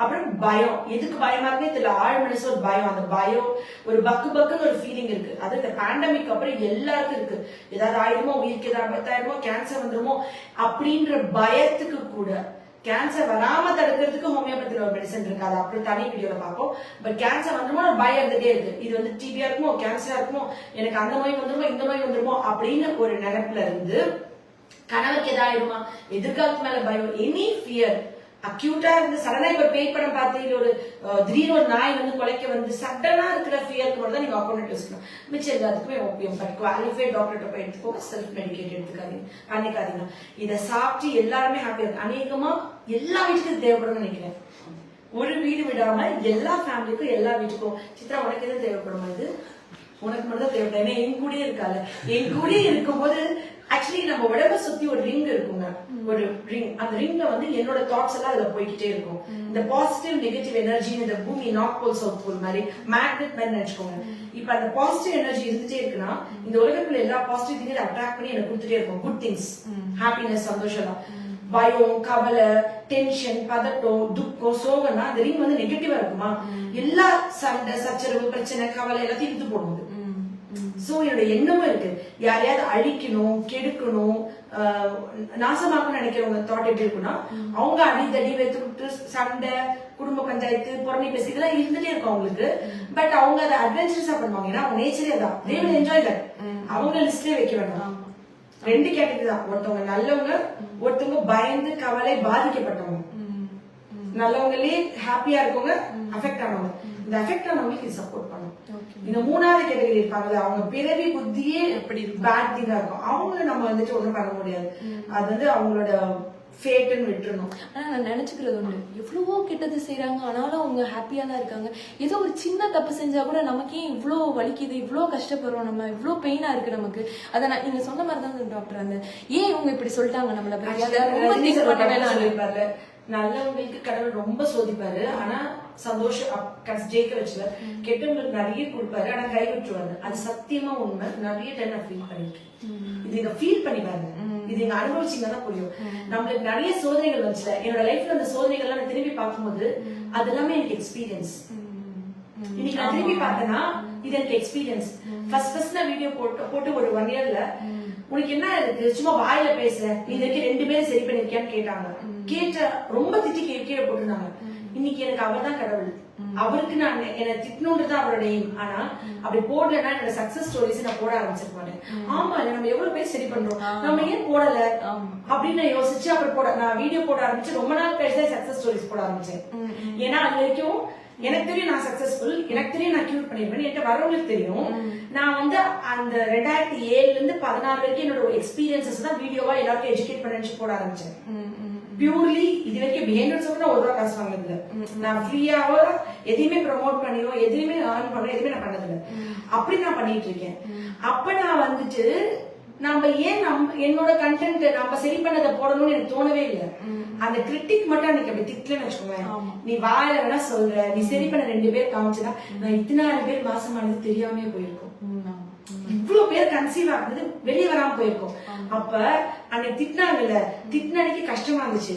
அப்புறம் பயம், எதுக்கு பயமா இருக்குன்னு தெரியல, ஆழ் மனசு ஒரு பயம். அந்த பயம் ஒரு பக்குன்னு ஒரு ஃபீலிங் இருக்கு. அது இந்த பேண்டமிக் அப்புறம் எல்லாருக்கும் இருக்கு. ஏதாவது ஆயிடுமோ, உயிருக்கு ஏதாவது ஆபத்தாயிடுமோ, கேன்சர் வந்துருமோ அப்படின்ற பயத்துக்கு கூட கேன்சர் வராம தடுக்கிறதுக்கு ஹோமியோபதியில ஒரு மெடிசன் இருக்கு, அது அப்புறம் தனி வீடியோல பார்ப்போம். பட் கேன்சர் வந்துருமோ ஒரு பயம் இருந்துட்டே இருக்கு. இது வந்து டிபியா இருக்குமோ, கேன்சரா இருக்குமோ, எனக்கு அந்த நோய் வந்துருமோ, இந்த நோய் வந்துருமோ அப்படின்னு ஒரு நினைப்புல இருந்து கணவருக்கு ஏதாயிடுமா, எதிர்காலத்து மேல பயம், எனி ஃபியர் அக்யூட்டா இருந்து சடனா இப்ப பேய் படம் பார்த்து இல்ல ஒரு திடீர்னு ஒரு நாய் வந்து கொலைக்க வந்து சடனா இருக்கிற ஃபியருக்கு மட்டும் தான் நீங்க அப்பாயின்மெண்ட் யோசிக்கணும். மிச்சம் எல்லாத்துக்குமே ஓபியம். பட் குவாலிஃபைட் டாக்டர் போய் எடுத்துக்கோங்க, செல்ஃப் மெடிக்கேட் எடுத்துக்காதீங்க, பண்ணிக்காதீங்க. இதை சாப்பிட்டு எல்லாருமே ஹாப்பியா இருக்கு. அநேகமா எல்லா வீட்டுக்கும் தேவைப்படும் நினைக்கிறேன். ஒரு வீடு விடாம எல்லா ஃபேமிலிக்கும் எல்லா வீட்டுக்கும். சித்ரா உனக்கு எதுவும் தேவைப்படும், இது உனக்கு மட்டும் தான் தேவைப்படும். ஏன்னா என் கூடயே இருக்காது, என் கூடயே இருக்கும்போது ஆக்சுவலி நம்ம உடம்ப சுத்தி ஒரு ரிங் இருக்குங்க, ஒரு ரிங். அந்த ரிங்ல வந்து என்னோட தாட்ஸ் எல்லாம் அதுல போய்கிட்டே இருக்கும். இந்த பாசிட்டிவ் நெகட்டிவ் எனர்ஜி, இந்த பூமி நார்த் போல் சவுத் போல் மாதிரி மேக்னெட் மாதிரி நினைச்சுக்கோங்க. இப்ப அந்த பாசிட்டிவ் எனர்ஜி இருந்துட்டே இருக்குன்னா இந்த உலகத்துல எல்லா பாசிட்டிவ் திங்கையும் அட்ராக்ட் பண்ணி எனக்கு கொடுத்துட்டே இருக்கும். குட் திங்ஸ், ஹாப்பினஸ், சந்தோஷம் தான். பயம், கவலை, டென்ஷன், பதட்டம், துக்கம், சோகம்னா அந்த ரிங் வந்து நெகட்டிவா இருக்குமா, எல்லா சண்டை, சச்சரவு, பிரச்சனை, கவலை எல்லாத்தையும் இழுத்து போடுது. சோ என்னோட எண்ணமும் இருக்கு, யாரையாவது அழிக்கணும், கெடுக்கணும், நாசமாக்கணும்னு நினைக்கிறவங்க தாட் எப்படி இருக்குன்னா அவங்க அடித்தடி வைத்துக்கிட்டு சண்டை, குடும்ப பஞ்சாயத்து புறணி பேசி இதெல்லாம் இருந்துட்டே இருக்கும் அவங்களுக்கு. பட் அவங்க அதை அட்வென்ச்சரஸா பண்ணுவாங்க, ஏன்னா அவங்க நேச்சரே தான். they will enjoy that. அவங்க லிஸ்ட்லயே வைக்க வேண்டாம். ரெண்டு கேட்டகரி தான், ஒருத்தவங்க நல்லவங்க, ஒருத்தவங்க பயந்து கவலை பாதிக்கப்பட்டவங்க. நல்லவங்களே ஹாப்பியா இருக்கவங்க, அஃபெக்ட் ஆனவங்க. இந்த அஃபெக்ட் ஆனவங்களுக்கு இது சப்போர்ட் பண்ணும். இந்த மூணாவது கேட்டகரி இருப்பாங்க, அவங்க பிறவி புத்தியே பேட் திங்கா இருக்கும். அவங்க நம்ம வந்துட்டு ஒண்ணும் பண்ண முடியாது, அது வந்து அவங்களோட ஃபேட்னு விட்டுறணும். ஆனா நான் நினைச்சுக்கிறது ஒண்ணு, எவ்வளவோ கெட்டது செய்யறாங்க ஆனாலும் அவங்க ஹாப்பியா தான் இருக்காங்க. ஏதோ ஒரு சின்ன தப்பு செஞ்சா கூட நமக்கே இவ்வளோ வலிக்குது, இவ்வளோ கஷ்டப்படுறோம், நம்ம இவ்வளோ பெயினா இருக்கு நமக்கு. அதை நீங்க சொன்ன மாதிரி தான் டாக்டர், அந்த ஏன் இவங்க இப்படி சொல்லிட்டாங்க நம்மள பத்தி, அதை ரொம்ப திங்க் பண்ண வேணாம். நல்லவங்களுக்கு கடவுள் ரொம்ப சோதிப்பாரு, ஆனா சந்தோஷம் ஜெயிக்க வச்சுவார். கெட்டவங்களுக்கு நிறைய கொடுப்பாரு, ஆனா கை விட்டுருவாரு. அது சத்தியமா உண்மை. நிறைய டைம் நான் ஃபீல் பண்ணிருக்கேன். இது நீங்க ஃபீல் பண்ணி பாருங்க, இது நீங்க அனுபவிச்சீங்கன்னா புரியும். நம்மளுக்கு நிறைய சோதனைகள் வந்துச்சுல, என்னோட லைஃப்ல அந்த சோதனைகள்லாம் நான் திரும்பி பார்க்கும்போது அது எல்லாமே எனக்கு எக்ஸ்பீரியன்ஸ். இன்னைக்கு நான் திரும்பி பார்த்தேன்னா இது எனக்கு எக்ஸ்பீரியன்ஸ். ஃபர்ஸ்ட் நான் வீடியோ போட்டு ஒரு 1 இயர்ல உனக்கு என்ன இருக்கு, சும்மா வாயில பேசுற, நீ இதுக்கு 2 பேரும் சரி பண்ணிருக்கியான்னு கேட்டாங்க. கேட்ட ரொம்ப திட்டி கீழே போட்டுருந்தாங்க. இன்னைக்கு எனக்கு அவர் தான் கடவுள். அவருக்கு நான் என்ன திட்டணுன்றது அவரோட எய்ம். ஆனா அப்படி போடலன்னா என்னோட சக்சஸ் ஸ்டோரிஸ் நான் போட ஆரம்பிச்சிருப்பாங்க. ஆமா இல்ல, நம்ம எவ்வளவு பேர் சரி பண்றோம், நம்ம ஏன் போடல அப்படின்னு நான் யோசிச்சு அப்புறம் நான் வீடியோ போட ஆரம்பிச்சு ரொம்ப நாள் கழிச்சு சக்சஸ் ஸ்டோரிஸ் போட ஆரம்பிச்சேன். ஏன்னா அது வரைக்கும் எனக்கு தெரியும் நான் சக்சஸ்ஃபுல், எனக்கு தெரியும் நான் கியூர் பண்ணிருப்பேன், என்கிட்ட வரவங்களுக்கு தெரியும். நான் வந்து அந்த 2007ல இருந்து 16 வரைக்கும் என்னோட எக்ஸ்பீரியன்சஸ் தான் வீடியோவா எல்லாருக்கும் எஜுகேட் பண்ணி போட ஆரம்பிச்சேன். பியூர்லி இது வரைக்கும் பிஹைண்ட் சொல்ல நான் 1 ரூபா காசு வாங்கினது. நான் ஃப்ரீயாவோ எதையுமே ப்ரமோட் பண்ணியோ எதுவுமே ஏர்ன் பண்ணோ எதுவுமே நான் பண்ணதில்லை. அப்படி நான் பண்ணிட்டு இருக்கேன். அப்ப நான் வந்துட்டு நம்ம ஏன் என்னோட கண்டென்ட் நம்ம சரி பண்ணதை போடணும்னு எனக்கு தோணவே இல்லை. அந்த கிரிட்டிக் மட்டும் அன்னைக்கு அப்படி திட்டலன்னு வச்சுக்கோங்க, நீ வாயில வேணா சொல்ற, நீ சரி பண்ண 2 பேர் காமிச்சுனா நான் 14 பேர் மாசமானது தெரியாமே போயிருக்கும். இவ்வளவு பேர் கன்சீவ் ஆகுது வெளியே வராம போயிருக்கும். அப்ப அன்னைக்கு திட்டினாங்கல்ல, திட்டின அன்னைக்கு கஷ்டமா இருந்துச்சு.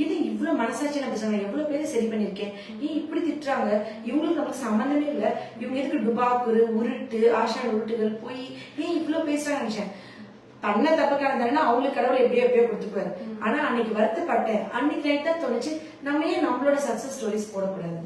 இது இவ்வளவு மனசாட்சி நான் பேசுறாங்க, எவ்வளவு பேரை சரி பண்ணிருக்கேன், ஏன் இப்படி திட்டுறாங்க, இவங்களுக்கு நமக்கு சம்பந்தமே இல்ல, இவங்க எதுக்கு டுபாக்குரு உருட்டு ஆஷான் உருட்டுகள் போய் ஏன் இவ்வளவு பேசுறாங்க நினைச்சேன். பண்ண தப்புக்கான தானே அவங்களுக்கு கடவுள் எப்படியோ கொடுத்துக்குவாரு. ஆனா அன்னைக்கு வருத்தப்பட்டேன். அன்னைக்கு நைட் தான் தோணுச்சு, நம்ம ஏன் நம்மளோட சக்சஸ் ஸ்டோரிஸ் போடக்கூடாது.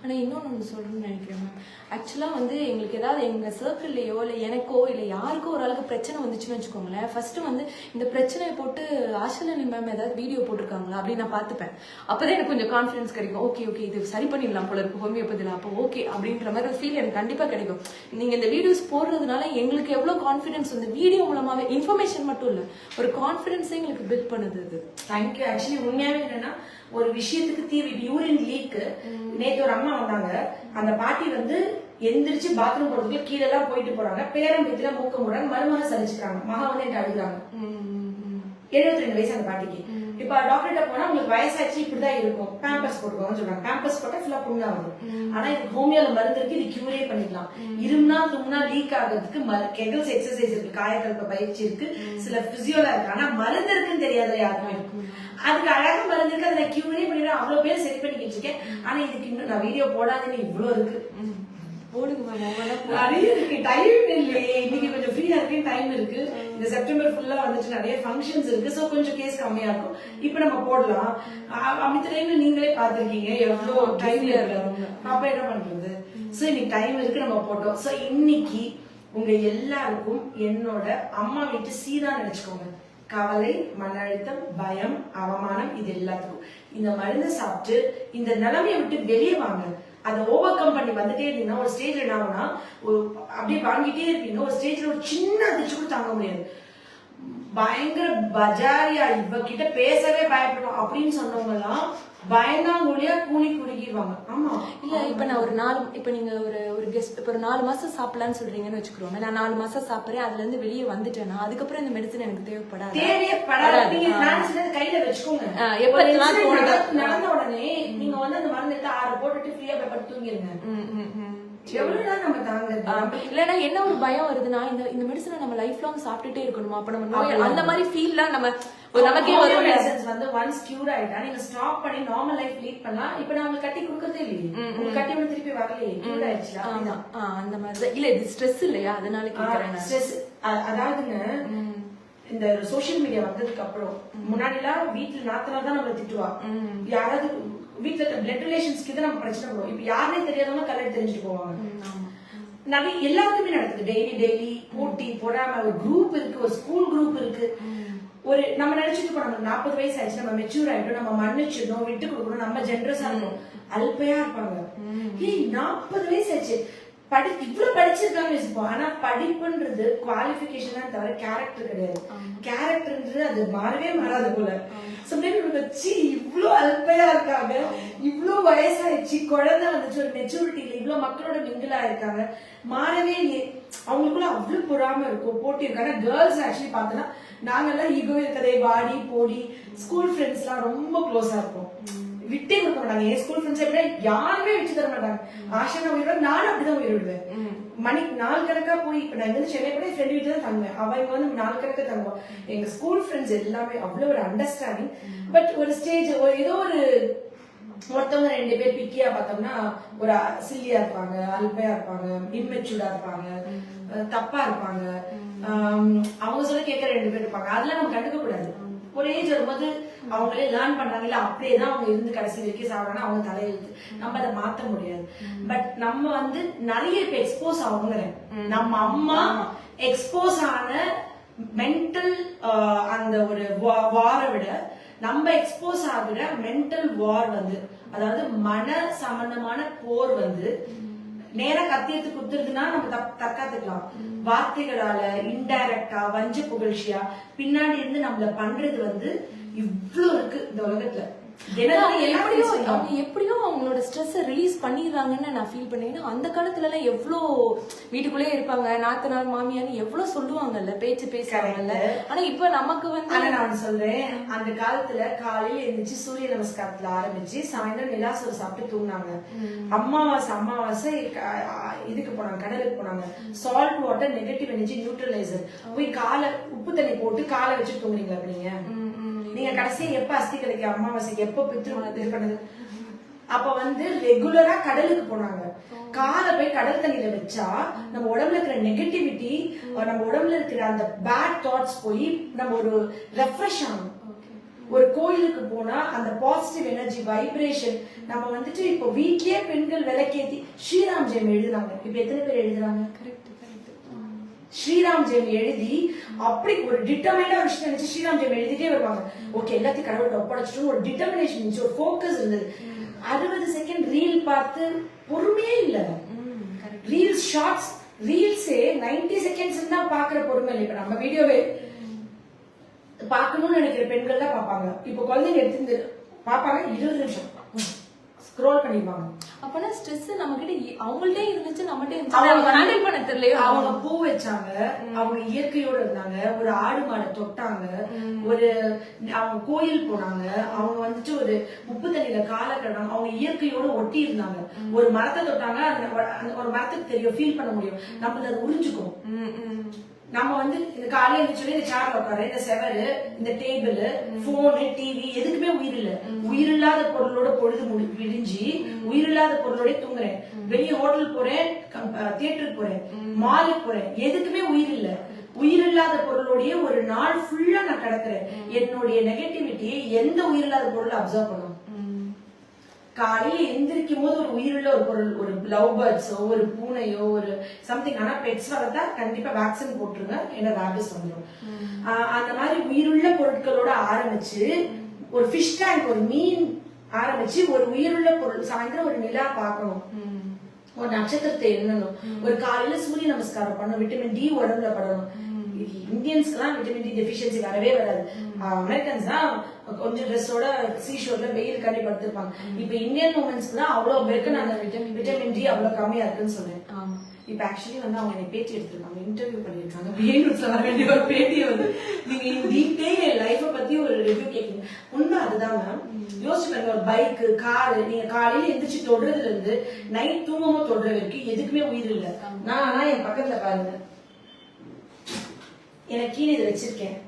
ஆனா இன்னொன்னு சொல்றேன்னு நினைக்கிறேன் மேம். ஆக்சுவலா வந்து எங்களுக்கு ஏதாவது எங்க சர்க்கிள்லயோ இல்ல எனக்கோ இல்ல யாருக்கோ ஒரு ஆளுக்கு பிரச்சனை வந்துச்சுன்னு வச்சுக்கோங்களேன், ஃபர்ஸ்ட் வந்து இந்த பிரச்சனையை போட்டு ஆஷாலினி மேம் ஏதாவது வீடியோ போட்டிருக்காங்களா அப்படின்னு நான் பார்த்துப்பேன். அப்பதான் எனக்கு கொஞ்சம் கான்ஃபிடன்ஸ் கிடைக்கும். ஓகே இது சரி பண்ணிடலாம் போல இருக்கு ஹோமியோபதியில, அப்போ ஓகே அப்படின்ற மாதிரி ஒரு ஃபீல் எனக்கு கண்டிப்பா கிடைக்கும். நீங்க இந்த வீடியோஸ் போடுறதுனால எங்களுக்கு எவ்வளவு கான்ஃபிடன்ஸ் வந்து வீடியோ மூலமாவே இன்ஃபர்மேஷன் மட்டும் இல்ல ஒரு கான்ஃபிடன்ஸே எங்களுக்கு பில்ட் பண்ணுது. அது தேங்க்யூ. ஆக்சுவலி உண்மையாவே என்னன்னா ஒரு விஷயத்துக்கு தீர்வு, யூரின் லீக். நேற்று ஒரு அம்மா வந்தாங்க, அந்த பாட்டி வந்து எந்திரிச்சு பாத்ரூம் போறதுக்குள்ள கீழே எல்லாம் போயிட்டு போறாங்க, பேரம்பேத்தில மூக்க முறாங்க, மருமக சலிச்சுக்கிறாங்க, மகா வந்து என்கிட்ட அழுகுறாங்க. 72 வயசு அந்த பாட்டிக்கு. இப்ப டாக்டர்கிட்ட போனா உங்களுக்கு வயசாச்சு இப்படிதான் இருக்கும், பேம்பர்ஸ் போட்டுக்கோங்கன்னு சொல்றாங்க. பேம்பர்ஸ் போட்டா ஃபுல்லா புண்ணா வருது. ஆனா இதுக்கு ஹோமியோல மருந்து இருக்கு, இது கியூரே பண்ணிடலாம். இருமுனா தும்னா லீக் ஆகிறதுக்கு கெகல்ஸ் எக்ஸசைஸ் இருக்கு, காயக்கல்ப பயிற்சி இருக்கு, சில பிசியோலா இருக்கு. ஆனா மருந்து இருக்குன்னு தெரியாத யாருமே இருக்கும். அதுக்கு அழகா மருந்து இருக்கு, அதை கியூரே பண்ணிடுறேன். அவ்வளவு பேர் சரி பண்ணிக்கிட்டு இருக்கேன். ஆனா இதுக்கு இன்னும் நான் வீடியோ போடாதுன்னு இவ்வளவு இருக்கு. நிறைய இருக்கு, டைம் இல்லையே. இன்னைக்கு கொஞ்சம் ஃப்ரீயா இருக்கு, டைம் இருக்கு. இந்த செப்டம்பர் ஃபுல்லா வந்துட்டு நிறைய ஃபங்க்ஷன்ஸ் இருக்கு, சோ கொஞ்சம் கேஸ் கம்மியா இருக்கும். இப்ப நம்ம போடலாம். அப்படி டைம்ல நீங்களே பாத்திருக்கீங்க எவ்வளவு டைம்ல இருக்கு. அப்ப என்ன பண்றது? சோ இன்னைக்கு டைம் இருக்கு, நம்ம போட்டோம். சோ இன்னைக்கு உங்க எல்லாருக்கும் என்னோட அம்மா வீட்டு சீரா நினைச்சுக்கோங்க. கவலை, மன அழுத்தம், பயம், அவமானம், இது எல்லாத்துக்கும் இந்த மருந்து சாப்பிட்டு இந்த நிலைமையை விட்டு வெளியே வாங்க. அதை ஓவர் கம் பண்ணி வந்துட்டே இருந்தீங்கன்னா ஒரு ஸ்டேஜ்ல என்ன ஆகும்னா அப்படியே வாங்கிட்டே இருப்பீங்க. ஒரு ஸ்டேஜ்ல ஒரு சின்ன அதிர்ச்சி கூட தாங்க முடியாது. பயங்கர பஜாரியா இவகிட்ட பேசவே பயப்படும் அப்படின்னு சொன்னவங்க எல்லாம் பயந்தாங்குழியா கூலி குறுகிடுவாங்க. ஆமா இல்ல இப்ப நான் ஒரு 4 இப்ப நீங்க ஒரு கெஸ்ட் இப்ப ஒரு 4 மாசம் சாப்பிடலான்னு சொல்றீங்கன்னு வச்சுக்கிறோம். நான் 4 மாசம் சாப்பிடுறேன், அதுல இருந்து வெளியே வந்துட்டேன்னா அதுக்கப்புறம் இந்த மெடிசன் எனக்கு தேவைப்படாது. கையில வச்சுக்கோங்க. நடந்த உடனே நீங்க வந்து அந்த மருந்து எடுத்து 6 போட்டுட்டு ஃப்ரீயா படுத்து தூங்கிருங்க. எவ்வளவுதான் நம்ம தாங்க. இல்லன்னா என்ன ஒரு பயம் வருதுன்னா இந்த மெடிசனை நம்ம லைஃப் லாங் சாப்பிட்டுட்டே இருக்கணுமா, அப்ப நம்ம நோய் அந்த மாதிரி ஃபீல்லாம் நம்ம நமக்கே வரும். மெடிசன்ஸ் வந்து ஒன்ஸ் கியூர் ஆயிட்டா நீங்க ஸ்டாப் பண்ணி நார்மல் லைஃப் லீட் பண்ணலாம். இப்ப நான் உங்களுக்கு கட்டி கொடுக்கறதே இல்லையே, உங்களுக்கு கட்டி வந்து திருப்பி வரலையே, கியூர் ஆயிடுச்சு. அப்படிதான் அந்த மாதிரி இல்ல, இது ஸ்ட்ரெஸ் இல்லையா, அதனால கேக்குறேன். ஸ்ட்ரெஸ் அதாவதுங்க, இந்த சோசியல் மீடியா வந்ததுக்கு அப்புறம் முன்னாடி எல்லாம் வீட்டுல நாத்தனா தான் நம்மள திட்டுவா. யாராவது வீட்டுல பிளட் ரிலேஷன்ஸ்க்கு தான் நம்ம பிரச்சனை போடுவோம். இப்ப யாருனே தெரியாதவங்க கல்யாணம் தெரிஞ்சுட்டு போவாங்க. நிறைய எல்லாருக்குமே நடக்குது. டெய்லி போட்டி போடாம ஒரு குரூப் இருக்கு, ஒரு ஸ்கூல் குரூப் இருக்கு. ஒரு நம்ம நினைச்சிட்டு போனோம் 40 வயசு ஆயிடுச்சு, நம்ம மெச்சூர் ஆயிட்டோம், நம்ம மன்னிச்சிடணும், விட்டு கொடுக்கணும், நம்ம ஜென்ரஸா இருக்கணும். அல்பையா இருப்பாங்க. 40 வயசு ஆச்சு, இவ்வளவு படிச்சிருக்காங்க யோசிப்போம். ஆனா படிப்புன்றது குவாலிபிகேஷன் தான் தவிர கேரக்டர் கிடையாது. கேரக்டர்ன்றது அது மாறவே மாறாது போல. வச்சு இவ்வளவு அல்பையா இருக்காங்க, இவ்வளவு வயசாயிடுச்சு, குழந்தை வந்துச்சு, ஒரு மெச்சூரிட்டி இல்லை, இவ்வளவு மக்களோட மிங்கிளா இருக்காங்க, மாறவே இல்லையே. அவங்களுக்குள்ள அவ்வளவு பொறாம இருக்கும், போட்டி இருக்கு. ஆனா கேர்ள்ஸ் ஆக்சுவலி பார்த்தோன்னா நாங்கெல்லாம் ஈகோ இருக்கதே வாடி போடி. ஸ்கூல் ஃப்ரெண்ட்ஸ் எல்லாம் ரொம்ப க்ளோஸா இருக்கும், விட்டே கொடுக்க மாட்டாங்க. என் ஸ்கூல் ஃப்ரெண்ட்ஸ் எப்படி யாருமே விட்டு தர மாட்டாங்க. ஆஷா நான் உயிரோடு, நானும் அப்படிதான் உயிரோடுவேன். மணிக்கு நாள் கணக்கா போய், இப்ப நான் இங்க சென்னை கூட ஃப்ரெண்ட் வீட்டு தான் தங்குவேன், அவங்க வந்து நாள் கணக்கா தங்குவோம். எங்க ஸ்கூல் ஃப்ரெண்ட்ஸ் எல்லாமே அவ்வளவு ஒரு அண்டர்ஸ்டாண்டிங். பட் ஒரு ஸ்டேஜ் ஏதோ ஒரு ஒருத்தவங்க 2 பேர் பிக்கியா பார்த்தோம்னா ஒரு சில்லியா இருப்பாங்க, அல்பையா இருப்பாங்க, இம்மெச்சூர்டா இருப்பாங்க, தப்பா இருப்பாங்க, அவங்க சொல்ல கேட்க 2 பேர் இருப்பாங்க. அதெல்லாம் நம்ம கண்டுக்க கூடாது. ஒரு ஏஜ் வரும்போது அவங்களே லேர்ன் பண்றாங்க, இல்ல அப்படியேதான் அவங்க இருந்து கடைசி வரைக்கும் சாப்பிடறாங்க, அவங்க தலையெழுத்து, நம்ம அதை மாத்த முடியாது. பட் நம்ம வந்து நிறைய இப்ப எக்ஸ்போஸ் ஆகுங்க. நம்ம அம்மா எக்ஸ்போஸ் ஆன மென்டல் அந்த ஒரு வாரை விட நம்ம எக்ஸ்போஸ் ஆகிற மென்டல் வார் வந்து, அதாவது மன சம்பந்தமான போர் வந்து நேரா கத்தியத்து குத்துறதுன்னா நம்ம தற்காத்துக்கலாம். வார்த்தைகளால இன்டைரக்டா வஞ்ச புகழ்ச்சியா பின்னாடி இருந்து நம்மள பண்றது வந்து இவ்வளவு இருக்கு இந்த உலகத்துல. எப்படியோ அவங்களோட ஸ்ட்ரெஸ் ரிலீஸ் பண்ணிடுறாங்கன்னு நான் ஃபீல் பண்ணேன். அந்த காலத்துல எல்லாம் எவ்வளோ வீட்டுக்குள்ளே இருப்பாங்க, நாத்தனார் மாமியார் எவ்வளவு சொல்லுவாங்கல்ல, பேச்சு பேசுறாங்கல்ல. ஆனா இப்ப நமக்கு வந்து நான் சொல்றேன், அந்த காலத்துல காலையில எழுந்திரிச்சு சூரிய நமஸ்காரத்துல ஆரம்பிச்சு சாயந்தரம் நிலாசோறு சாப்பிட்டு தூங்கினாங்க. அமாவாசை இதுக்கு போனாங்க, கடலுக்கு போனாங்க. Salt water negative energy neutraliser. போய் காலை உப்பு தண்ணி போட்டு காலை வச்சு தூங்குறீங்களா நீங்க? நீங்க கடைசியா எப்ப அஸ்தி கலைக்கு அமாவாசைக்கு எப்ப பித்ரு இது பண்ணது? அப்ப வந்து ரெகுலரா கடலுக்கு போனாங்க. காலை போய் கடல் தண்ணியில வச்சா நம்ம உடம்புல இருக்கிற நெகட்டிவிட்டி, நம்ம உடம்புல இருக்கிற அந்த பேட் தாட்ஸ் போய் நம்ம ஒரு ரெஃப்ரெஷ் ஆகும். ஒரு கோயிலுக்கு போனா அந்த பாசிட்டிவ் எனர்ஜி வைப்ரேஷன் நம்ம வந்துட்டு இப்போ வீட்லயே பெண்கள் விளக்கேத்தி ஸ்ரீராம் ஜெயம் எழுதுறாங்க. இப்ப எத்தனை பேர் எழுதுறாங்க? ஸ்ரீராம் ஜெயம் எழுதி அப்படி ஒரு டிட்டர்மைனா ஒரு விஷயம் நினைச்சு ஸ்ரீராம் ஜெயம் எழுதிட்டே வருவாங்க. ஓகே, எல்லாத்தையும் கடவுள்கிட்ட ஒப்படைச்சிட்டு ஒரு டிட்டர்மினேஷன் இருந்துச்சு, ஒரு ஃபோக்கஸ் இருந்தது. 60 செகண்ட் ரீல் பார்த்து பொறுமையே இல்ல. ரீல்ஸ் ஷார்ட்ஸ் ரீல்ஸே 90 செகண்ட்ஸ் தான் பாக்குற பொறுமை இல்லை. இப்ப நம்ம வீடியோவே பார்க்கணும்னு நினைக்கிற பெண்கள் தான் பார்ப்பாங்க. இப்ப குழந்தைங்க எடுத்து பார்ப்பாங்க, 20 நிமிஷம் ஸ்க்ரோல் பண்ணிடுவாங்க. அப்பனா ஸ்ட்ரெஸ் நம்ம கிட்ட அவங்கள்ட்டே இருந்துச்சு, நம்மகிட்ட இருந்துச்சு, ஹேண்டில் பண்ண தெரியலையோ. அவங்க பூ வச்சாங்க, அவங்க இயற்கையோட இருந்தாங்க, ஒரு ஆடு மாடை தொட்டாங்க, ஒரு அவங்க கோயில் போனாங்க, அவங்க வந்துட்டு ஒரு உப்பு தண்ணியில காலை கடாங்க, அவங்க இயற்கையோட ஒட்டி இருந்தாங்க. ஒரு மரத்தை தொட்டாங்க, அந்த ஒரு மரத்துக்கு தெரியும், ஃபீல் பண்ண முடியும், நம்ம அதை உறிஞ்சுக்கும். நம்ம வந்து இந்த காலையில இருந்துச்சு இந்த சேர்ல உட்காரு, இந்த செவரு, இந்த டேபிள், போனு, டிவி எதுக்குமே உயிர் இல்ல. உயிரில்லாத பொருளோட பொழுது விடிஞ்சு உயிரில்லாத பொருளோட தூங்குறேன். வெளியே ஹோட்டல் போறேன், தியேட்டருக்கு போறேன், மாலுக்கு போறேன், எதுக்குமே உயிர் இல்ல. உயிரில்லாத பொருளோடய ஒரு நாள் ஃபுல்லா நான் கிடக்குறேன். என்னுடைய நெகட்டிவிட்டியை எந்த உயிரில்லாத பொருளை அப்சர்வ் பண்ணும்? காலையில எந்திரிக்கும் போது ஒரு உயிருள்ள ஒரு பொருள், ஒரு லவ் பேர்ட்ஸோ, ஒரு பூனையோ, ஒரு சம்திங். ஆனா பெட்ஸ் வளர்த்தா கண்டிப்பா வேக்சின் போட்டுருங்க, ஏன்னா ரேபிஸ் வந்துடும். அந்த மாதிரி உயிருள்ள பொருட்களோட ஆரம்பிச்சு ஒரு ஃபிஷ் டேங்க், ஒரு மீன் ஆரம்பிச்சு ஒரு உயிருள்ள பொருள். சாயந்தரம் ஒரு நிலா பார்க்கணும், ஒரு நட்சத்திரத்தை எண்ணணும், ஒரு காலையில சூரிய நமஸ்காரம் பண்ணணும், விட்டமின் டி உடம்புல படணும். இந்தியன்ஸ்க்கு விட்டமின் டி டெபிஷியன்சி வரவே வராது. அமெரிக்கன்ஸ் தான் கொஞ்சம் ட்ரெஸ்ஸோட சீஷோர்ல வெயில் கண்டி படுத்திருப்பாங்க. இப்ப இந்தியன் உமன்ஸ்க்கு தான் அவ்வளவு பேருக்கு அந்த விட்டமின் டி அவ்வளவு கம்மியா இருக்குன்னு சொன்னேன். இப்ப ஆக்சுவலி வந்து அவங்க எனக்கு பேட்டி எடுத்திருக்காங்க, இன்டர்வியூ பண்ணிருக்காங்க. வேணும்னு சொல்ல வேண்டிய ஒரு பேட்டியை வந்து நீங்க டீட்டெயில் என் லைஃப பத்தி ஒரு ரிவ்யூ கேட்குங்க. உண்மை அதுதான் மேம். யோசிச்சு பாருங்க, ஒரு பைக்கு, காரு, நீங்க காலையில எந்திரிச்சு தொடுறதுல இருந்து நைட் தூங்காம தொடுற வரைக்கும் எதுக்குமே உயிர் இல்ல. நான் என் பக்கத்துல பாருங்க, எனக்கு கீழே இதை வச்சிருக்கேன்,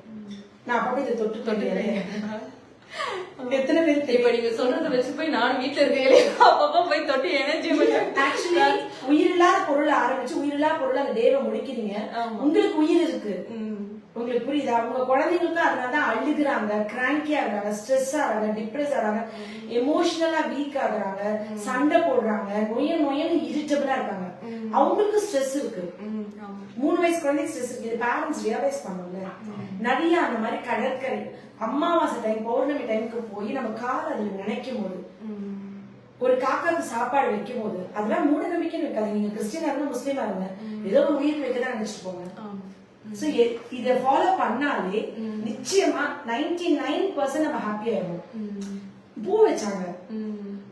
நான் அப்பப்ப இதை தொட்டு எத்தனை பேர் இப்ப நீங்க சொல்றத வச்சு போய் நான் வீட்டுல இருக்கேன், அப்பப்ப போய் தொட்டு எனர்ஜி. ஆக்சுவலி உயிரில்லாத பொருளை ஆரம்பிச்சு உயிரில்லாத பொருள் அந்த டேவை முடிக்கிறீங்க. உங்களுக்கு உயிர் இருக்கு, உங்களுக்கு புரியுதா? உங்க குழந்தைங்களுக்கு அதனாலதான் அழுகுறாங்க, கிராங்கி ஆகுறாங்க, ஸ்ட்ரெஸ் ஆகுறாங்க, டிப்ரெஸ் ஆகுறாங்க, எமோஷனலா வீக் ஆகுறாங்க, சண்டை போடுறாங்க, நொயன்னு இரிட்டபிளா இருக்காங்க. அவங்களுக்கு ஸ்ட்ரெஸ் இருக்கு. 3 வயசு குழந்தைக்கு ஸ்ட்ரெஸ் இருக்கு. பேரண்ட்ஸ் ரியலைஸ் பண்ணல. நிறைய அந்த மாதிரி கடற்கரை அமாவாசை டைம், பௌர்ணமி டைமுக்கு போய் நம்ம கால அதுல நினைக்கும் போது, ஒரு காக்காக்கு சாப்பாடு வைக்கும் போது, அதெல்லாம் மூட நம்பிக்கைன்னு இருக்காது. நீங்க கிறிஸ்டியனா இருந்தா முஸ்லீமா இருங்க, ஏதோ ஒரு உயிர் வைக்கதான் நினைச்சிட்டு போங்க. சோ இத ஃபாலோ பண்ணாலே நிச்சயமா 99% நம்ம ஹாப்பியா இருக்கும். பூ வச்சாங்க,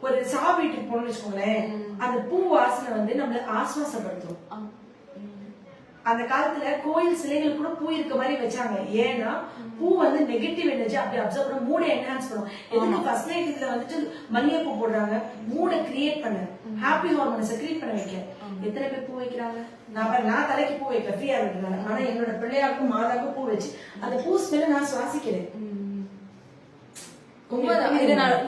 ஒரு வீட்டுக்கு போனோம்னு வச்சுக்கோங்களேன், அந்த பூ வாசனை வந்து நம்மள ஆஸ்வாசப்படுத்தும். அந்த காலத்துல கோயில் சிலைகள் கூட பூ இருக்க மாதிரி வச்சாங்க. ஏன்னா பூ வந்து நெகட்டிவ் எனர்ஜி அப்படி அப்சர்வ் பண்ண, மூட என்ஹான்ஸ் பண்ணும். எதுக்கு ஃபர்ஸ்ட் நைட் இதுல வந்துட்டு மல்லிகைப்பூ போடுறாங்க? மூட கிரியேட் பண்ண, ஹாப்பி ஹார்மோனை செக்ரீட் பண்ண வைக்க. எத்தனை பேர் பூ வைக்கிறாங்க? நான் தலைக்கு பூ வைக்க ஃப்ரீயா இருக்கிறாங்க. ஆனா என்னோட பிள்ளையாருக்கும் மாதாவுக்கும் பூ வச்சு அந்த பூ ஸ்மெல்ல நான் சுவாசிக்கிறேன்.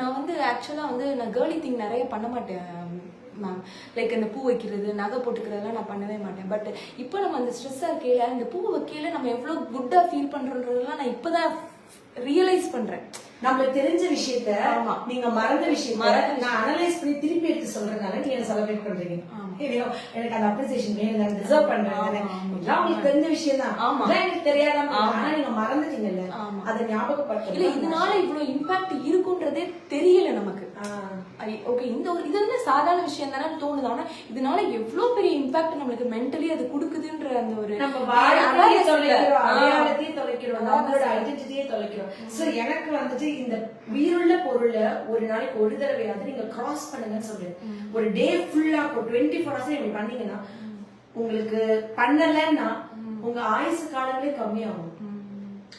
நான் வந்து ஆக்சுவலா வந்து நான் கேர்லி திங் நிறைய பண்ண மாட்டேன் மேம். லைக் இந்த பூ வைக்கிறது, நகை போட்டுக்கிறதெல்லாம் நான் பண்ணவே மாட்டேன். பட் இப்போ நம்ம அந்த ஸ்ட்ரெஸ்ஸா இருக்கையில இந்த பூ வைக்கையில நம்ம எவ்வளவு குட்டா ஃபீல் பண்றோன்றதெல்லாம் நான் இப்பதான் ரியலைஸ் பண்றேன். நம்மளுக்கு தெரிஞ்ச விஷயத்த நீங்க மறந்த விஷயம் நான் அனலைஸ் பண்ணி திருப்பி எடுத்து சொல்றதுனால நீங்க செலிப்ரேட் பண்றீங்க. எனக்கு அந்த அப்ரிசியேஷன் வேணும், நான் டிசர்வ் பண்றேன். உங்களுக்கு தெரிஞ்ச விஷயம் தான், எனக்கு தெரியாத. ஆனா நீங்க மறந்துட்டீங்கல்ல, அதை ஞாபகப்படுத்த. இல்ல இதனால இவ்வளவு இம்பாக்ட் இருக்குன்றதே தெரியல நமக்கு. ஓகே, இந்த ஒரு இது வந்து சாதாரண விஷயம் தானே தோணுது. ஆனா இதனால எவ்வளவு பெரிய இம்பாக்ட் நம்மளுக்கு மென்டலி அது கொடுக்குதுன்ற அந்த ஒரு அடையாளத்தையே தொலைக்கிறோம், நம்மளோட ஐடென்டிட்டியே தொலைக்கிறோம். சோ எனக்கு வந்துட்டு இந்த உயிருள்ள பொருளை ஒரு நாளைக்கு ஒரு தடவையாவது நீங்க கிராஸ் பண்ணுங்கன்னு சொல்றேன். ஒரு டே ஃபுல்லா 24 hours நீங்க பண்ணீங்கன்னா, உங்களுக்கு பண்ணலன்னா உங்க ஆயுசு காலங்களே கம்மியாகும்.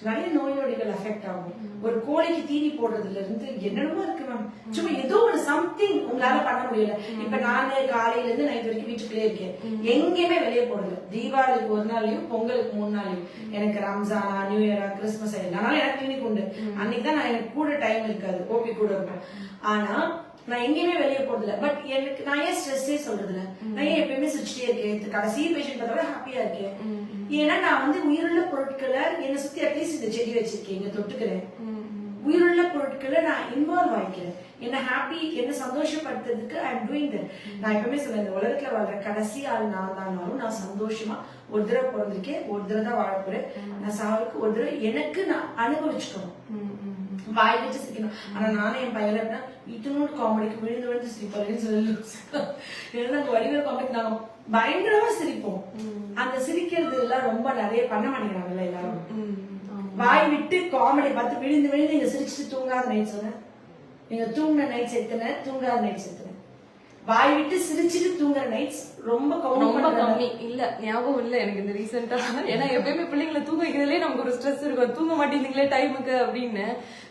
நிறைய நோய் நொடிகள் அஃபெக்ட் ஆகும். ஒரு கோழிக்கு தீனி போடுறதுல இருந்து என்னென்னமோ இருக்கு மேம். சும்மா ஏதோ ஒரு சம்திங் உங்களால பண்ண முடியல. இப்ப நானு காலையில இருந்து நைட் வரைக்கும் வீட்டுக்குள்ளே இருக்கேன், எங்கேயுமே வெளியே போடுறது. தீபாவளிக்கு ஒரு நாளையும், பொங்கலுக்கு 3 நாளையும், எனக்கு ரம்ஜானா, நியூ இயரா, கிறிஸ்துமஸ் எல்லாரும் எனக்கு கிளினிக் உண்டு. அன்னைக்குதான் நான் எனக்கு கூட டைம் இருக்காது, ஓபி கூட இருக்கும். ஆனா நான் எங்கேயுமே வெளியே போறதில்ல. பட் எனக்கு நான் ஏன் ஸ்ட்ரெஸ்ஸே சொல்றதுல, நான் ஏன் எப்பயுமே சிரிச்சுட்டே இருக்கேன், கடைசி பேஷண்ட் பார்த்தா ஹாப்பியா இருக்கேன். ஏன்னா நான் வந்து உயிருள்ள பொருட்களை என்னை சுத்தி அட்லீஸ்ட் இந்த செடி வச்சிருக்கேன், இங்க தொட்டுக்கிறேன். உயிருள்ள பொருட்களை நான் இன்வால்வ் ஆகிக்கிறேன். என்ன ஹாப்பி, என்ன சந்தோஷப்படுத்துறதுக்கு ஐ எம் டூயிங் தட். நான் எப்பவுமே சொல்றேன், இந்த உலகத்துல வாழ்ற கடைசி ஆள் நான் தானாலும் நான் சந்தோஷமா ஒரு தடவை பிறந்திருக்கேன், ஒரு தடவை தான் வாழ போறேன். நான் சாவுக்கு ஒரு தடவை எனக்கு நான் அனுபவிச்சுக்கணும், வாய் வச்சு சிரிக்கணும். ஆனா நானும் என் பையன் இத்தனோடு காமெடிக்கு விழுந்து விழுந்து சிரிப்பாருன்னு சொல்லி வடிவேல் காமெடிக்கு நாங்க பயங்கரமா சிரிப்போம். அந்த சிரிக்கிறது எல்லாம் ரொம்ப நிறைய பண்ண மாட்டேங்கிறாங்கல்ல எல்லாரும். வாய் விட்டு காமெடி பார்த்து விழுந்து விழுந்து நீங்க சிரிச்சுட்டு தூங்காத நைட் சொன்ன, நீங்க தூங்குன நைட்ஸ் எத்தனை, தூங்காத நைட்ஸ் எத்தனை? வாய் விட்டு சிரிச்சுட்டு தூங்குற நைட்ஸ் ரொம்ப கம்மி. இல்ல ஞாபகம் இல்ல எனக்கு இந்த ரீசெண்டா. ஏன்னா எப்பயுமே பிள்ளைங்களை தூங்க வைக்கிறதுலயே நமக்கு ஒரு ஸ்ட்ரெஸ் இருக்கும், தூங்க மாட்டேங்குதுங்களே டைமுக்கு அப்படின்னு.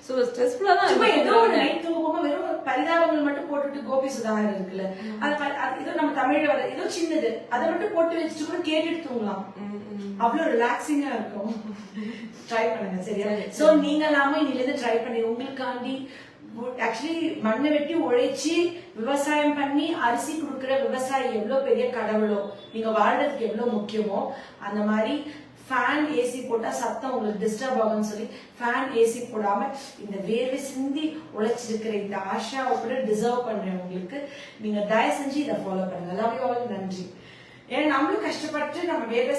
சோ ஸ்ட்ரெஸ்ஃபுல்லா தான் ஏதோ ஒரு நைட் தூங்கும்போது வெறும் பரிதாபங்கள் மட்டும் போட்டுட்டு கோபி சுதாகர் இருக்குல்ல, அது ஏதோ நம்ம தமிழ்ல வர ஏதோ சின்னது, அதை மட்டும் போட்டு வச்சுட்டு கூட கேட்டுட்டு தூங்கலாம். அவ்வளவு ரிலாக்ஸிங்கா இருக்கும். ட்ரை பண்ணுங்க சரியா? சோ நீங்க எல்லாமே இன்னிலிருந்து ட்ரை பண்ணி உங்களுக்காண்டி ஆக்சுவலி மண்ணை வெட்டி உழைச்சி விவசாயம் பண்ணி அரிசி கொடுக்குற விவசாயி எவ்வளவு பெரிய கடவுளோ, நீங்க வாழ்றதுக்கு எவ்வளவு முக்கியமோ, அந்த மாதிரி ஃபேன் ஏசி போட்டா சத்தம் உங்களுக்கு டிஸ்டர்ப் ஆகும்னு சொல்லி ஃபேன் ஏசி போடாம இந்த வேர்வை சிந்தி உழைச்சிருக்கிற இந்த ஆஷாவை கூட டிசர்வ் பண்றேன் உங்களுக்கு. நீங்க தயவு செஞ்சு இதை ஃபாலோ பண்ணுங்க. Love you all. நன்றி. ஏன்னா நம்மளும் கஷ்டப்பட்டு நம்ம வேர்வை